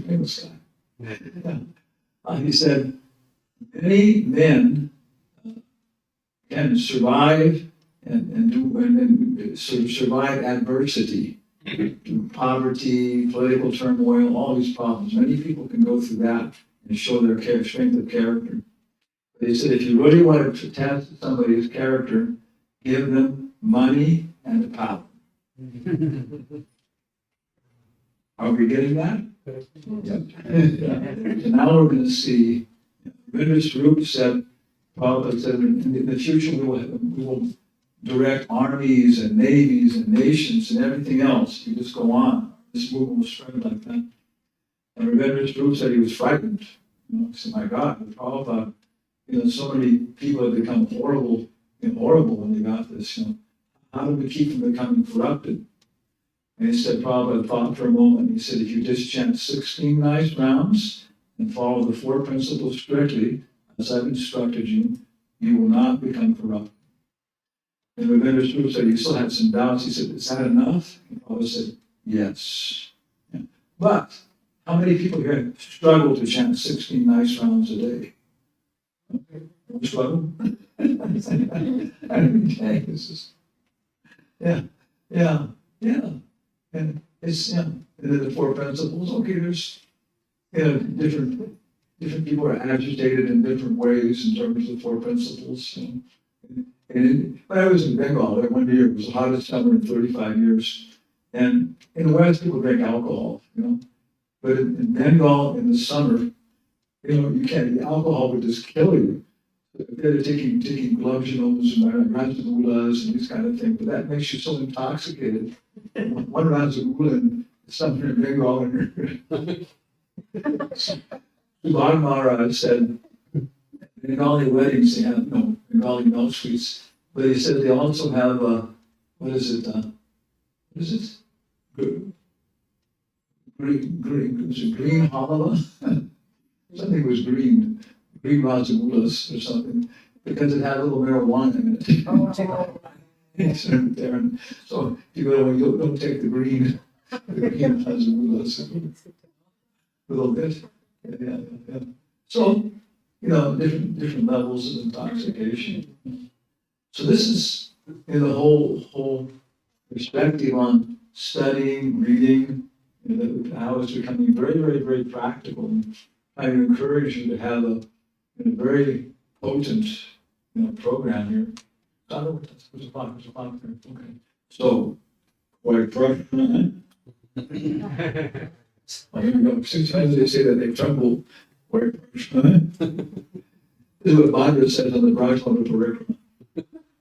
Famous guy. Yeah. He said, many men can survive and sort of survive adversity, poverty, political turmoil, all these problems. Many people can go through that and show their strength of character. They said, if you really want to test somebody's character, give them money and power. Are we getting that? Yep. So now we're going to see, Venus Group said, Prabhupada said, in the future we will direct armies and navies and nations and everything else. You just go on. This movement will spread like that. And Venus Group said he was frightened. He said, my God, Prabhupada, so many people have become horrible when they got this. How do we keep from becoming corrupted? And he said, Prabhupada thought for a moment. He said, if you just chant 16 nice rounds and follow the 4 principles strictly, as I've instructed you, you will not become corrupt. And the Venerable Guru said he still had some doubts. He said, is that enough? And Prabhupada said, yes. Yeah. But how many people here struggle to chant 16 nice rounds a day? Okay. Struggle? Every day. It's just, yeah. And it's, and then the 4 principles, okay, there's, different people are agitated in different ways in terms of the 4 principles. And when I was in Bengal, that one year, it was the hottest summer in 35 years. And in the West, people drink alcohol, But in Bengal, in the summer, you can't, the alcohol would just kill you. They're taking gluginols and rasagulas and these kind of things, but that makes you so intoxicated. One rasagula and something in Bengal. Swami Maharaj said, Bengali weddings, they have Bengali milk sweets, but he said they also have, what is it? Green halava? Something was green rasagulas or something, because it had a little marijuana in it. There. And so you don't take the green rasagulas a little bit. Yeah. So, different levels of intoxication. So this is the whole perspective on studying, reading, how it's becoming very, very, very practical. I encourage you to have a very potent program here. I don't know what that's, there's a clock, okay. So, quite program. Sometimes they say that they tremble. Quite program. This is what Maharaj says on the Brajlana.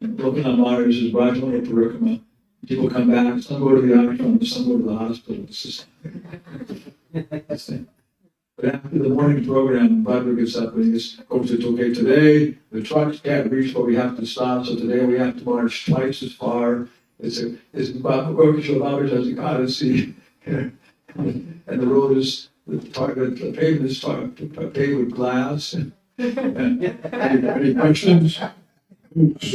Looking at Maharaj is Brajlana Parikama. People come back, some go to the ashram, some go to the hospital. It's just, but after the morning program, Bhadra gets up and he goes to, okay, today the trucks can't reach where we have to stop, so today we have to march twice as far. It's Gorkishore Babaji has a Odyssey, and the road is, the pavement is paved with glass. Any questions? Yes.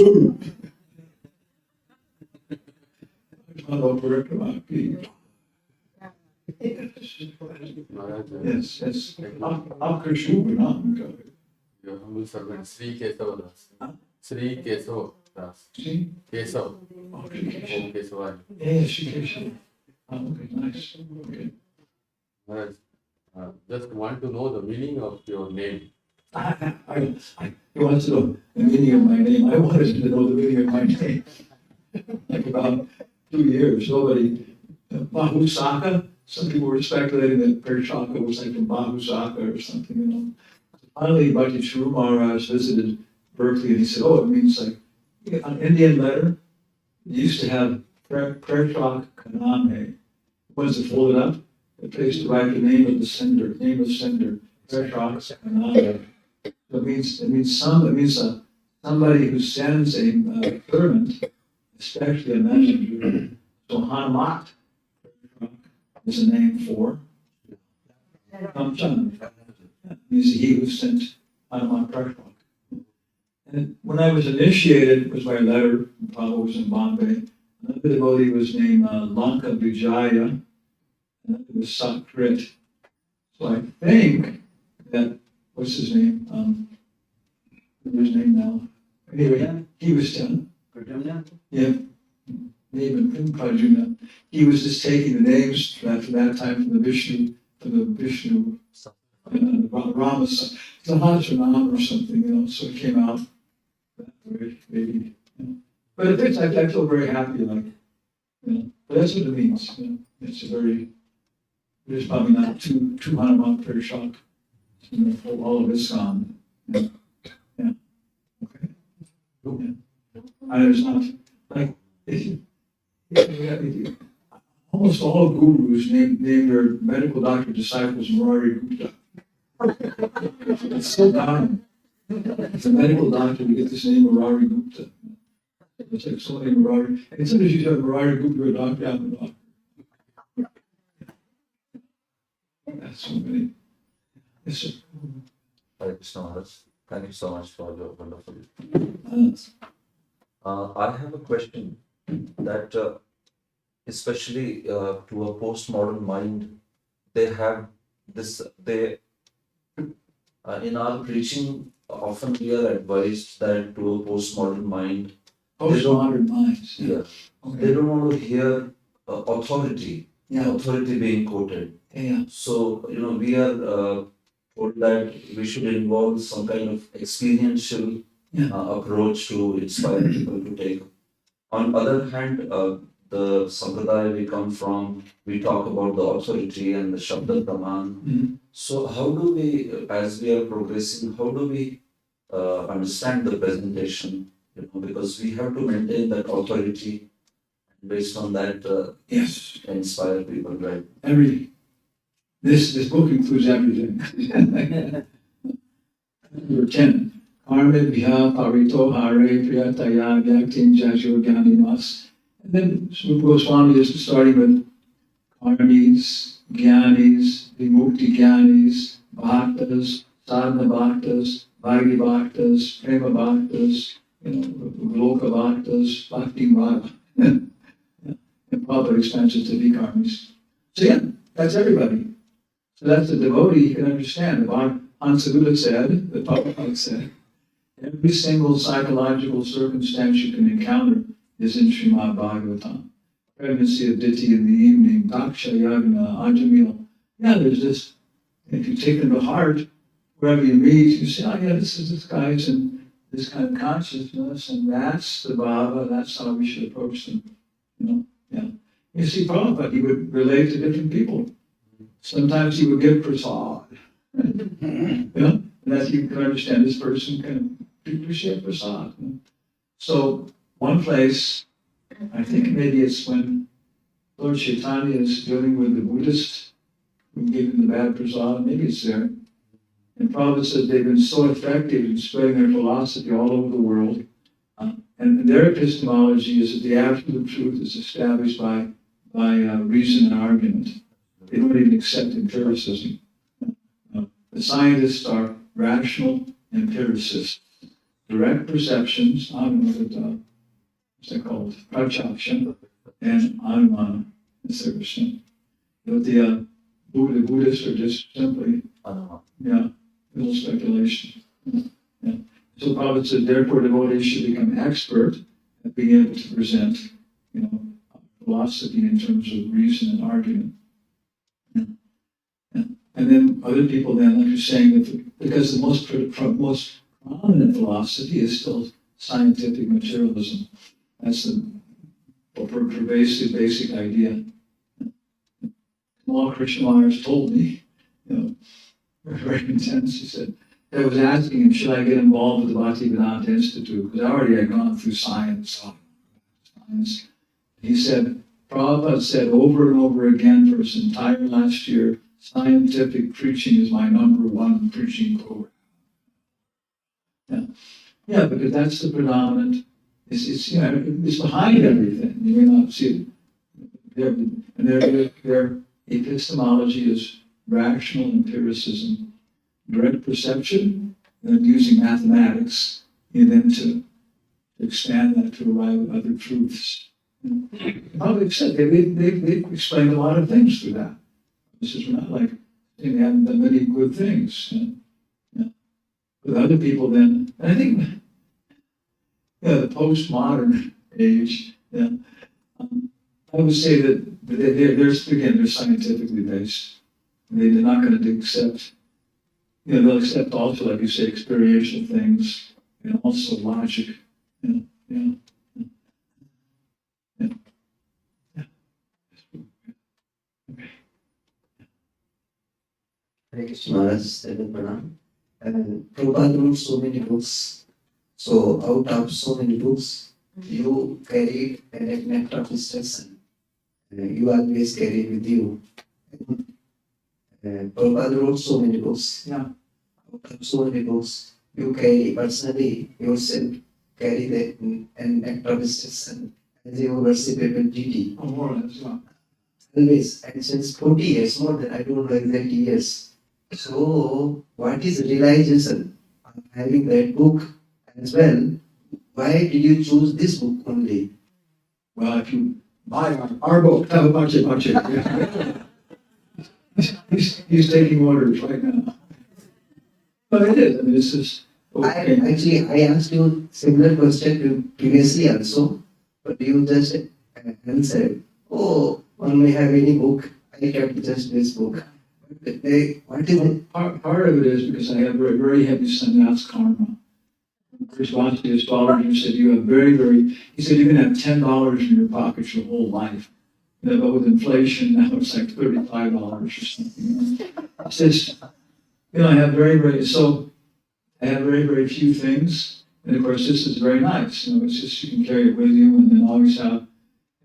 Your humble servant Sri Kesava Das. Sri Kesava Das. Kesav. Om Kesavaya. Yes. Okay, nice. Okay. Maharaj, just want to know the meaning of your name. He wants to know the meaning of my name. I wanted to know the meaning of my name. Like about 2 years, nobody. Bahusaka, some people were speculating that Parishaka was like from Bahusaka or something, Finally, Bhakti Shuru Maharaj visited Berkeley and he said, oh, it means like an Indian letter. It used to have Parishak Kaname. Once it folded up, it placed to write the name of the sender, Parishak Kaname. So it means somebody who sends a servant, especially a messenger. So Hanumat is a name for Ramchandra. He's he who sent Hanumatpresaka. And when I was initiated, it was by letter, Prabhupada was in Bombay. Another devotee was named Lanka Vijaya, and it was Sakrit. So I think that, what's his name? What's his name now? Anyway, he was done. Yeah. Name Prajuna. He was just taking the names from that time from the Vishnu, Rama, Sahasranam or something, so it came out that way, maybe. But it is, I feel very happy, but that's what it means. There's probably not two Hanumatpresaka, all of this gone. Yeah. Okay. Yeah. And there's not, almost all gurus name their medical doctor disciples Murari Gupta. It's so common. It's a medical doctor to get this name Murari Gupta. It's like so many Murari. And sometimes you have Murari Gupta or a doctor. That's so many. It's so, Hare Krishna Maharaj. Thank you so much for your wonderful. I have a question that especially to a postmodern mind, they have this, in our preaching, often we are advised that to a postmodern mind, postmodern minds. yeah, Okay. they don't want to hear authority being quoted. Yeah. So, we are told that we should involve some kind of experiential approach to inspire people to take. On the other hand, the sampradaya we come from, we talk about the authority and the Shabda Praman. Mm-hmm. So how do we, as we are progressing, how do we understand the presentation? Because we have to maintain that authority. Based on that, Yes. Inspire people, right? This book includes everything. Number 10. Karma Vya Parito Hare Priyataya Vyaktim Jajo Gyanimas. And then Swami is starting with Karmis, Gyanis, Vimukti Gyanis, Bhaktas, Sadhana Bhaktas, Bhagavad Bhaktas, Prema Bhaktas, Loka Bhaktas, Bhakti Radha. And Prabhupada expands it to be Karmis. So yeah, that's everybody. So that's the devotee, you can understand. The Hansabuddha said, the Prabhupada said, Every single psychological circumstance you can encounter is in Srimad Bhagavatam. Pregnancy of Diti in the evening, Daksha Yagna, Ajamil. Yeah, there's this, if you take it to heart, wherever you meet, you say, oh yeah, this guy's in this kind of consciousness, and that's the Baba, that's how we should approach them. You know, yeah. You see, Prabhupada, he would relate to different people. Sometimes he would give prasad. You know, and that you can understand this person can appreciate prasad. So, one place, I think maybe it's when Lord Chaitanya is dealing with the Buddhists who gave him the bad prasad, maybe it's there. And Prabhupada says they've been so effective in spreading their philosophy all over the world. And their epistemology is that the absolute truth is established by reason and argument. They don't even accept empiricism. The scientists are rational empiricists. Direct perceptions, what's that called? Prachaksha and Anumana is their percent. But the Buddhists are just simply, little speculation. Yeah. So Prabhupada said, therefore devotees should become expert at being able to present, philosophy in terms of reason and argument. Yeah. Yeah. And then other people then, like you're saying, that because the most prominent philosophy is still scientific materialism. That's the pervasive basic idea. Well, Krishna Maharaj told me, very intense. He said, I was asking him, should I get involved with the Bhaktivedanta Institute? Because I already had gone through science. He said, Prabhupada said over and over again for his entire last year, scientific preaching is my #1 preaching program. Yeah, because that's the predominant. It's behind everything. You may not see it. Their epistemology is rational empiricism, direct perception, and using mathematics, and then to expand that to arrive at other truths. Probably said they explained a lot of things through that. This is not like they haven't done many good things. With other people, then, and I think, the postmodern age, I would say that they're scientifically based. They're not going to accept, they'll accept also, like you say, experiential things, and also logic. Hare Krishna Maharaj, Seven Pranam. And Prabhupada wrote so many books. So out of so many books, you carried a nectar of instruction. You always carry with you. Prabhupada wrote so many books. Yeah. Out of so many books, you carry personally yourself carry the nectar of instruction as you worshipable deity. Oh, more or less, yeah. Always, and since 40 years, more than I don't know exact years. So, what is realization of having that book as well? Why did you choose this book only? Well, if you buy our book, tell about it. He's taking orders right now. But it is. I mean, this is okay. I asked you similar question previously also, but you just answered, oh, one may have any book, I kept just this book. What is it? Part of it is because I have very, very heavy sannyas karma. Krishna, the astrologer, said you have he said you can have $10 in your pocket your whole life. But with inflation, now it's like $35 or something. It says, I have I have very, very few things. And of course, this is very nice. It's just you can carry it with you and then always have.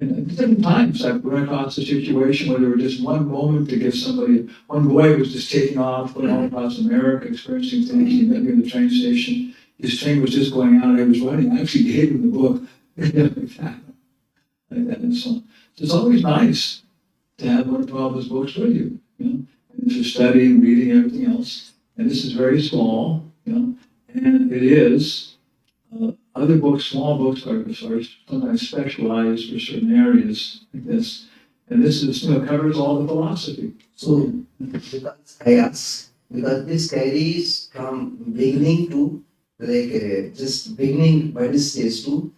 And at different times, I've run across a situation where there was just one moment to give somebody, one boy was just taking off, going all across America, experiencing things. He met me at the train station. His train was just going out. I was running. I actually gave him the book. Like that. And so it's always nice to have one of Prabhupada's books with you, and for studying, reading, everything else. And this is very small, and it is. Other books, small books, are sometimes specialized for certain areas like this. And this is, covers all the philosophy. So, because I ask, because this carries from beginning to just beginning by this stage to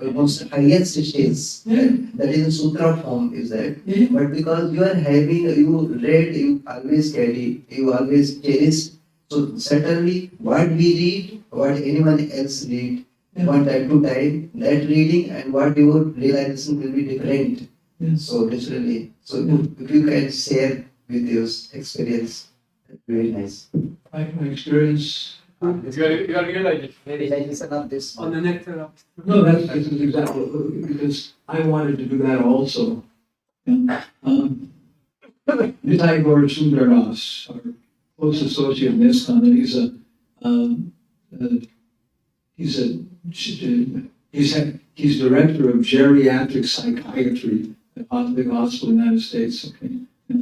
almost highest stage. Yeah. That is in sutra form, is that? Yeah. But because you are having, you read, you always carry, you always cherish. So certainly, what we read, what anyone else read, Yeah. one time to time, that reading and what your realization will be different. Yeah. So literally, so if you can share with your experience, that's very nice. My experience. You are realizing. Realization of this. On the nectar. No, that's exactly because I wanted to do that also. Yeah. Nitai Gaur Sundaras, our close associate in ISKCON, he's director of geriatric psychiatry at a big hospital in the United States. Okay, yeah.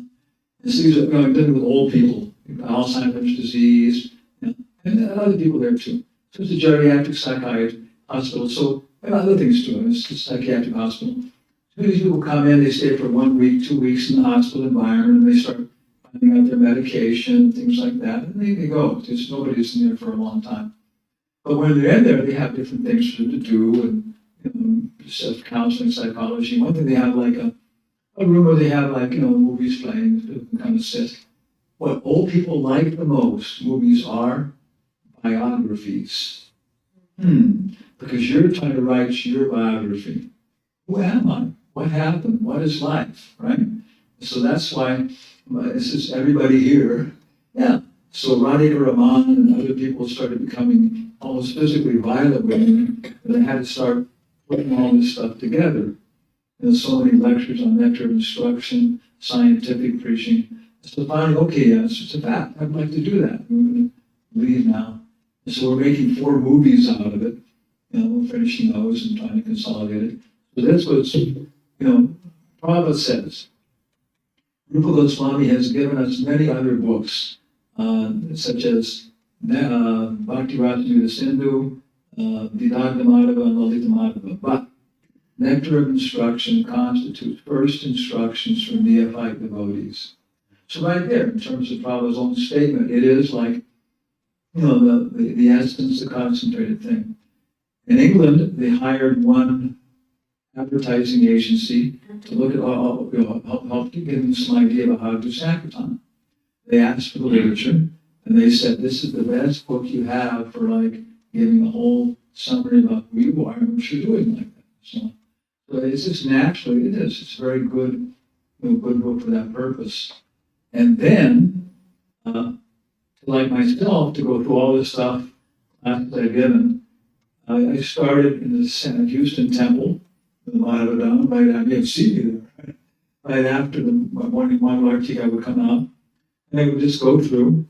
These are dealing with old people, Alzheimer's disease, yeah, and other people there too. So it's a geriatric psychiatry hospital. So and other things too. It's a psychiatric hospital. So these people come in, they stay for 1 week, 2 weeks in the hospital environment, and they start finding out their medication, things like that, and they go. Just nobody's in there for a long time. But when they're in there, they have different things for them to do, and self-counseling, psychology. One thing they have like a room where they have like, movies playing, to kind of sit. What old people like the most, movies are biographies. Because you're trying to write your biography. Who am I? What happened? What is life? Right? So that's why this is everybody here. Yeah. So Radhika Raman and other people started becoming almost physically violent with me, and I had to start putting all this stuff together. There's so many lectures on nectar of instruction, scientific preaching. So finally, okay, yes, it's a fact. I'd like to do that. We're going to leave now. And so we're making 4 movies out of it. We're finishing those and trying to consolidate it. So that's what, Prabhupada says. Rupa Goswami has given us many other books, such as Bhakti Rasamrita Sindhu, Vidagda Madhava, and Lalita Madhava. But nectar of instruction constitutes first instructions for neophyte devotees. So right there, in terms of Prabhupada's own statement, it is like, the essence, the concentrated thing. In England, they hired one advertising agency to look at help give them some idea about how to do Sankirtan. They asked for the literature, and they said, this is the best book you have for giving a whole summary about who you are and what you're doing like that. So it's just naturally, it is. It's a very good, good book for that purpose. And then, like myself, to go through all this stuff classes I've given, I started in the Houston Temple, the Madhavadam, right? I may have seen you there, right after the morning Mangalarti, I would come out, and I would just go through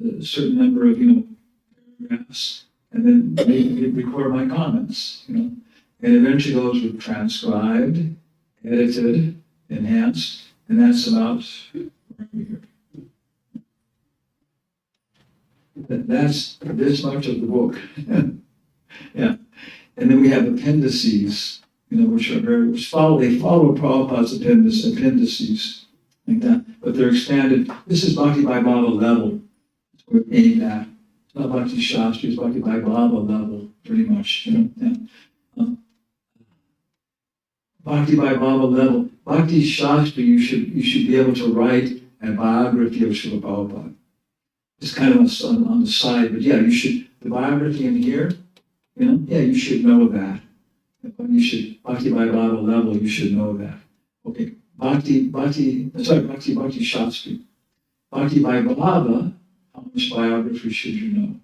a certain number of, paragraphs, and then they'd record my comments, and eventually those were transcribed, edited, enhanced, and that's about, that's this much of the book. Yeah. And then we have appendices, which follow Prabhupada's appendices, like that. But they're expanded. This is Bhakti Vaibhava level. It's what we're aimed at. It's not Bhakti Shastri, it's Bhakti Vaibhava level, pretty much. Yeah. Bhakti Vaibhava level. Bhakti Shastri, you should be able to write a biography of Srila Prabhupada. It's kind of on the side, but yeah, you should, the biography in here, you should know that. You should, Bhakti Vaibhava level, you should know that. Okay, Bhakti Shastri. Bhakti Vaibhava, how much biography should you know?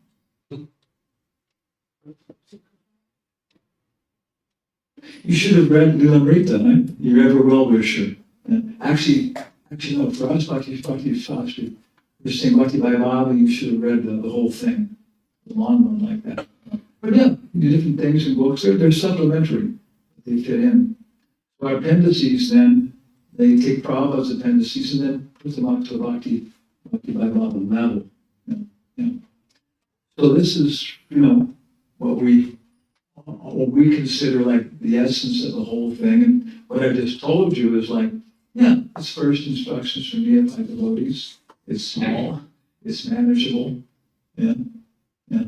You should have read Lilamrita, right? You're ever well-wisher. Actually, no, for us, Bhakti Shastri, we're saying Bhakti Vaibhava, you should have read the whole thing, the long one like that. But yeah, you do different things in books. They're supplementary. They fit in. So our appendices then, they take Prabhupada's appendices and then put them up to Bhakti Vaibhava level. So this is, what we consider like the essence of the whole thing. And what I just told you is it's first instructions for neophyte devotees. It's small, it's manageable, Yeah,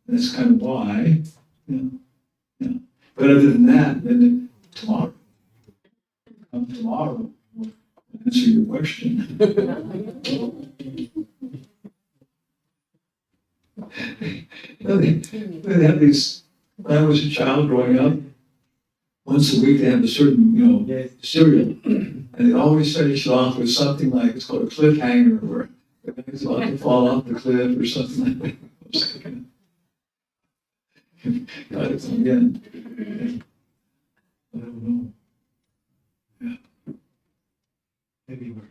that's kind of why. Yeah, yeah. But other than that, then tomorrow, tomorrow, will answer your question. They have these. When I was a child growing up, once a week they have a certain, cereal, and they always finish it off with something like, it's called a cliffhanger, where the guy's about to fall off the cliff or something like that. I was thinking, got it again. I don't know. Yeah. Maybe more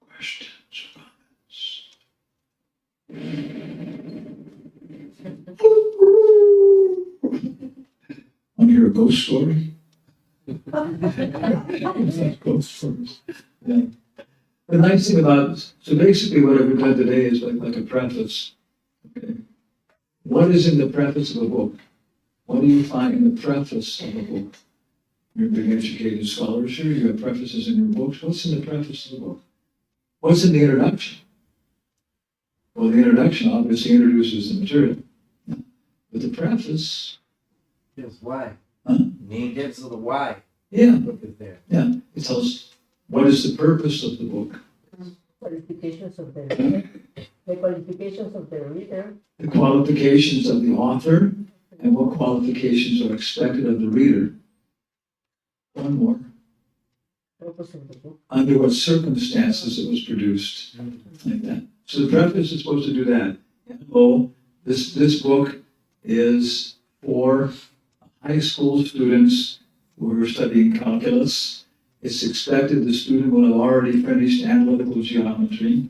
questions or comments. Want to hear a ghost story? Ghost stories. Yeah. The nice thing about, so basically what I've done today is like a preface. Okay. What is in the preface of a book? What do you find in the preface of a book? You're big educated scholars here, you have prefaces in your books. What's in the preface of the book? What's in the introduction? Well, the introduction obviously introduces the material. But the preface, Yes, why? huh? Name gives of the why. Yeah, Book is there. yeah. It tells what is the purpose of the book. Qualifications of the reader, the qualifications of the reader, The qualifications of the author, and what qualifications are expected of the reader. One more. purpose of the book, Under what circumstances it was produced, like that. So the preface is supposed to do that. Oh, this book is for high school students who are studying calculus. It's expected the student will have already finished analytical geometry.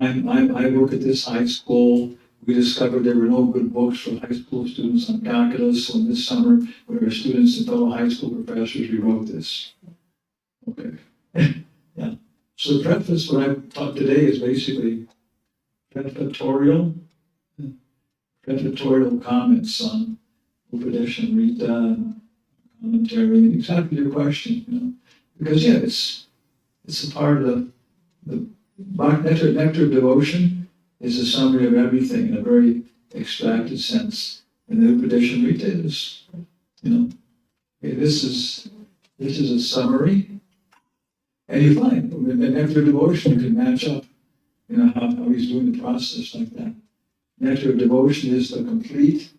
I work at this high school. We discovered there were no good books for high school students on calculus. So this summer, with our students and fellow high school professors, we wrote this. Okay. Yeah. So the preface, what I've taught today is basically prefatory comments on Upadesha and Rita and commentary, exactly your question, Because it's a part of the Nectar of Devotion is a summary of everything in a very extracted sense. And the Upadesha and Rita is, okay, this is a summary. And you find in the Nectar of Devotion you can match up, how he's doing the process like that. Nectar of Devotion is the complete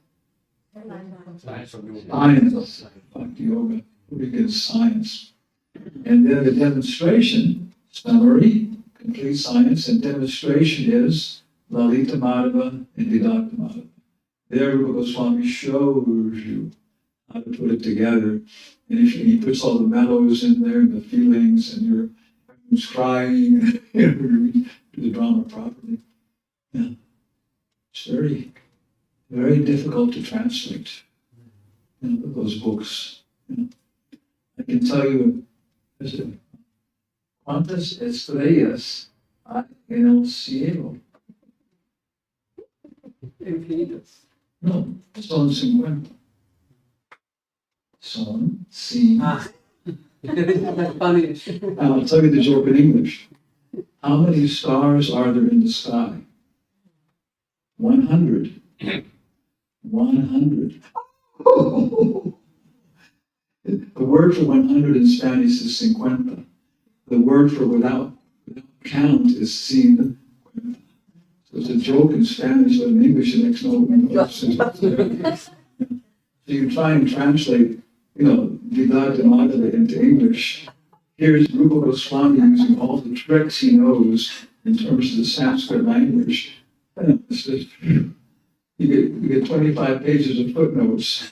science, Bhakti Yoga, Buddhist science. And then the demonstration, summary, complete science, and demonstration is Lalita Madhava and Didakta Madhava. There Rupa Goswami shows you how to put it together. And he puts all the mellows in there, and the feelings, and you're crying, you do the drama properly. Yeah. It's very, very difficult to translate, those books. I can tell you, ¿cuántas estrellas hay en el cielo? Infinitos. No, son 50. Son 50. Spanish. I'll tell you the joke in English. How many stars are there in the sky? 100. 100. The word for 100 in Spanish is 50. The word for without count is sin. So it's a joke in Spanish, but in English it makes no sense. So you try and translate, Vidagta Madhava into English. Here's Rupa Goswami using all the tricks he knows in terms of the Sanskrit language. It's just, you get 25 pages of footnotes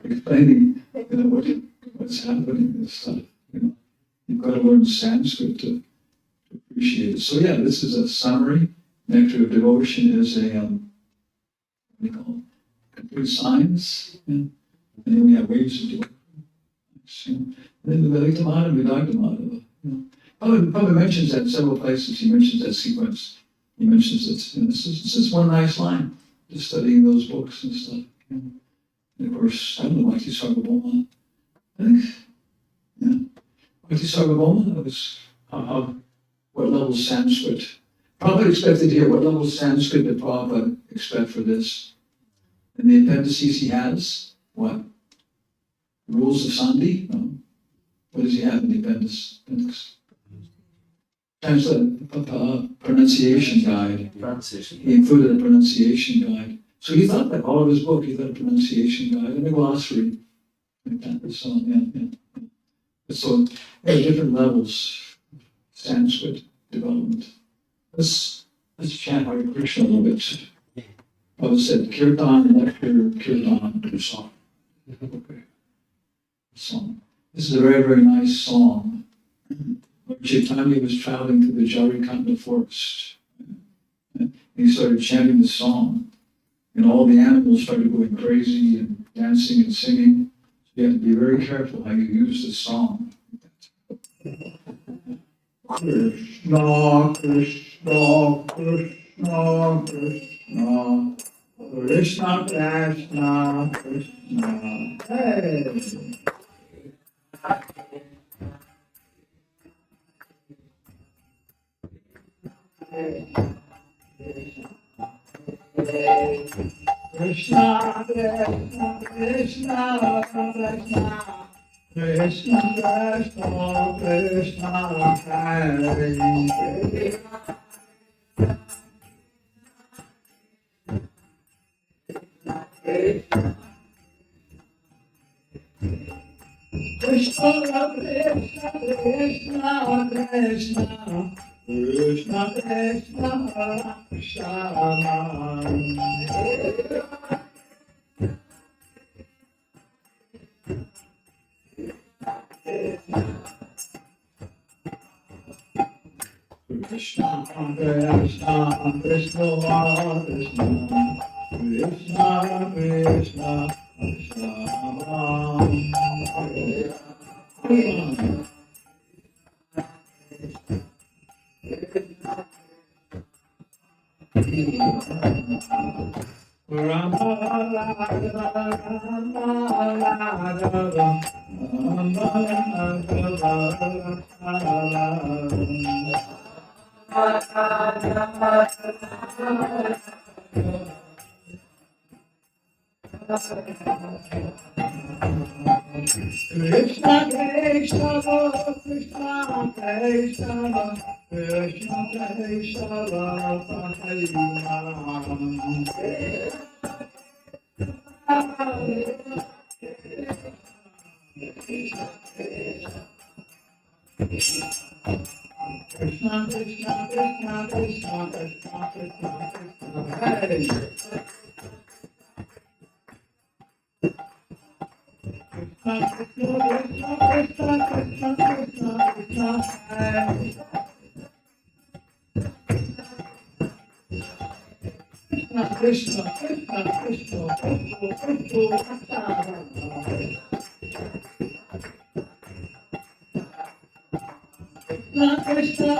explaining, what's happening and stuff. You've got to learn Sanskrit to appreciate it. So yeah, this is a summary. Nectar of Devotion is a what do you call it? Complete science. And then we have ways of doing it. And then the Vedanta Madhava, Vedanta Madhava. Probably mentions that in several places. He mentions that sequence. He mentions that this is one nice line, just studying those books and stuff. And of course, I don't know, Bhakti Sarvabhauma. I think, Bhakti Sarvabhauma, that was what level Sanskrit. Prabhupada expected to hear what level of Sanskrit did Prabhupada expect for this. In the appendices he has, what? Rules of Sandhi? No. What does he have in the appendix? Pronunciation guide. Pronunciation. He included a pronunciation guide. So he thought that all of his book, he thought a pronunciation guide and a glossary. Like that. So, yeah. So, there are different levels of Sanskrit development. Let's chant Hare Krishna a little bit. Prabhupada said, Kirtan, Nectar, Kirtan, song. Okay. Song. This is a very, very nice song. Lord Chaitanya was traveling through the Jarikanda forest. And he started chanting the song. And all the animals started going crazy and dancing and singing. So you have to be very careful how you use this song. Krishna, Krishna, Krishna, Krishna, Krishna, Krishna, Krishna. Hey. Krishna, Krishna, Krishna, Krishna. Krishna, Krishna, Krishna, Hare. Krishna, Krishna, Krishna, Krishna, Krishna, Krishna, Krishna. Krishna, Krishna, Krishna, Krishna, Krishna, Krishna, Krishna. Rama, Rama, Krishna, Krishna, Krishna,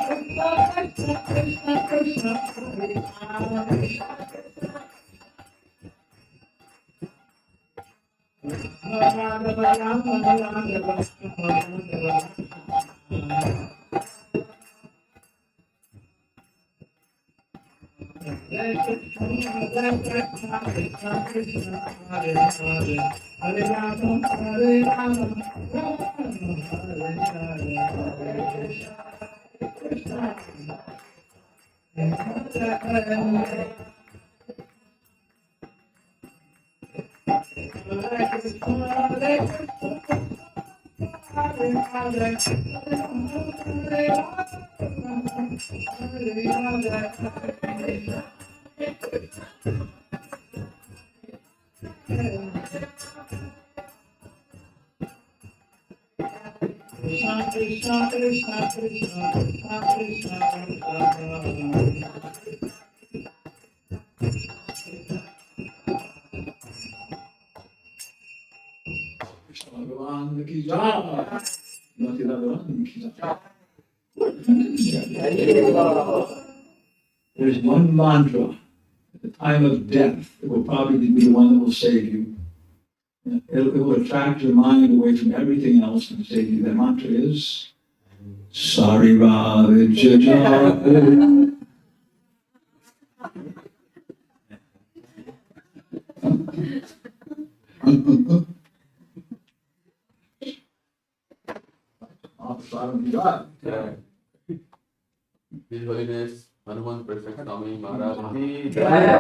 Krishna, Krishna, Krishna, Krishna, Krishna, Krishna, Krishna, Krishna, Krishna, There's one mantra at the time of death that will probably be the one that will save you. It will attract your mind away from everything else and save you. That mantra is Sariva Vijaya God. His Holiness Hanumatpresaka Swami Maharaj ki Jai.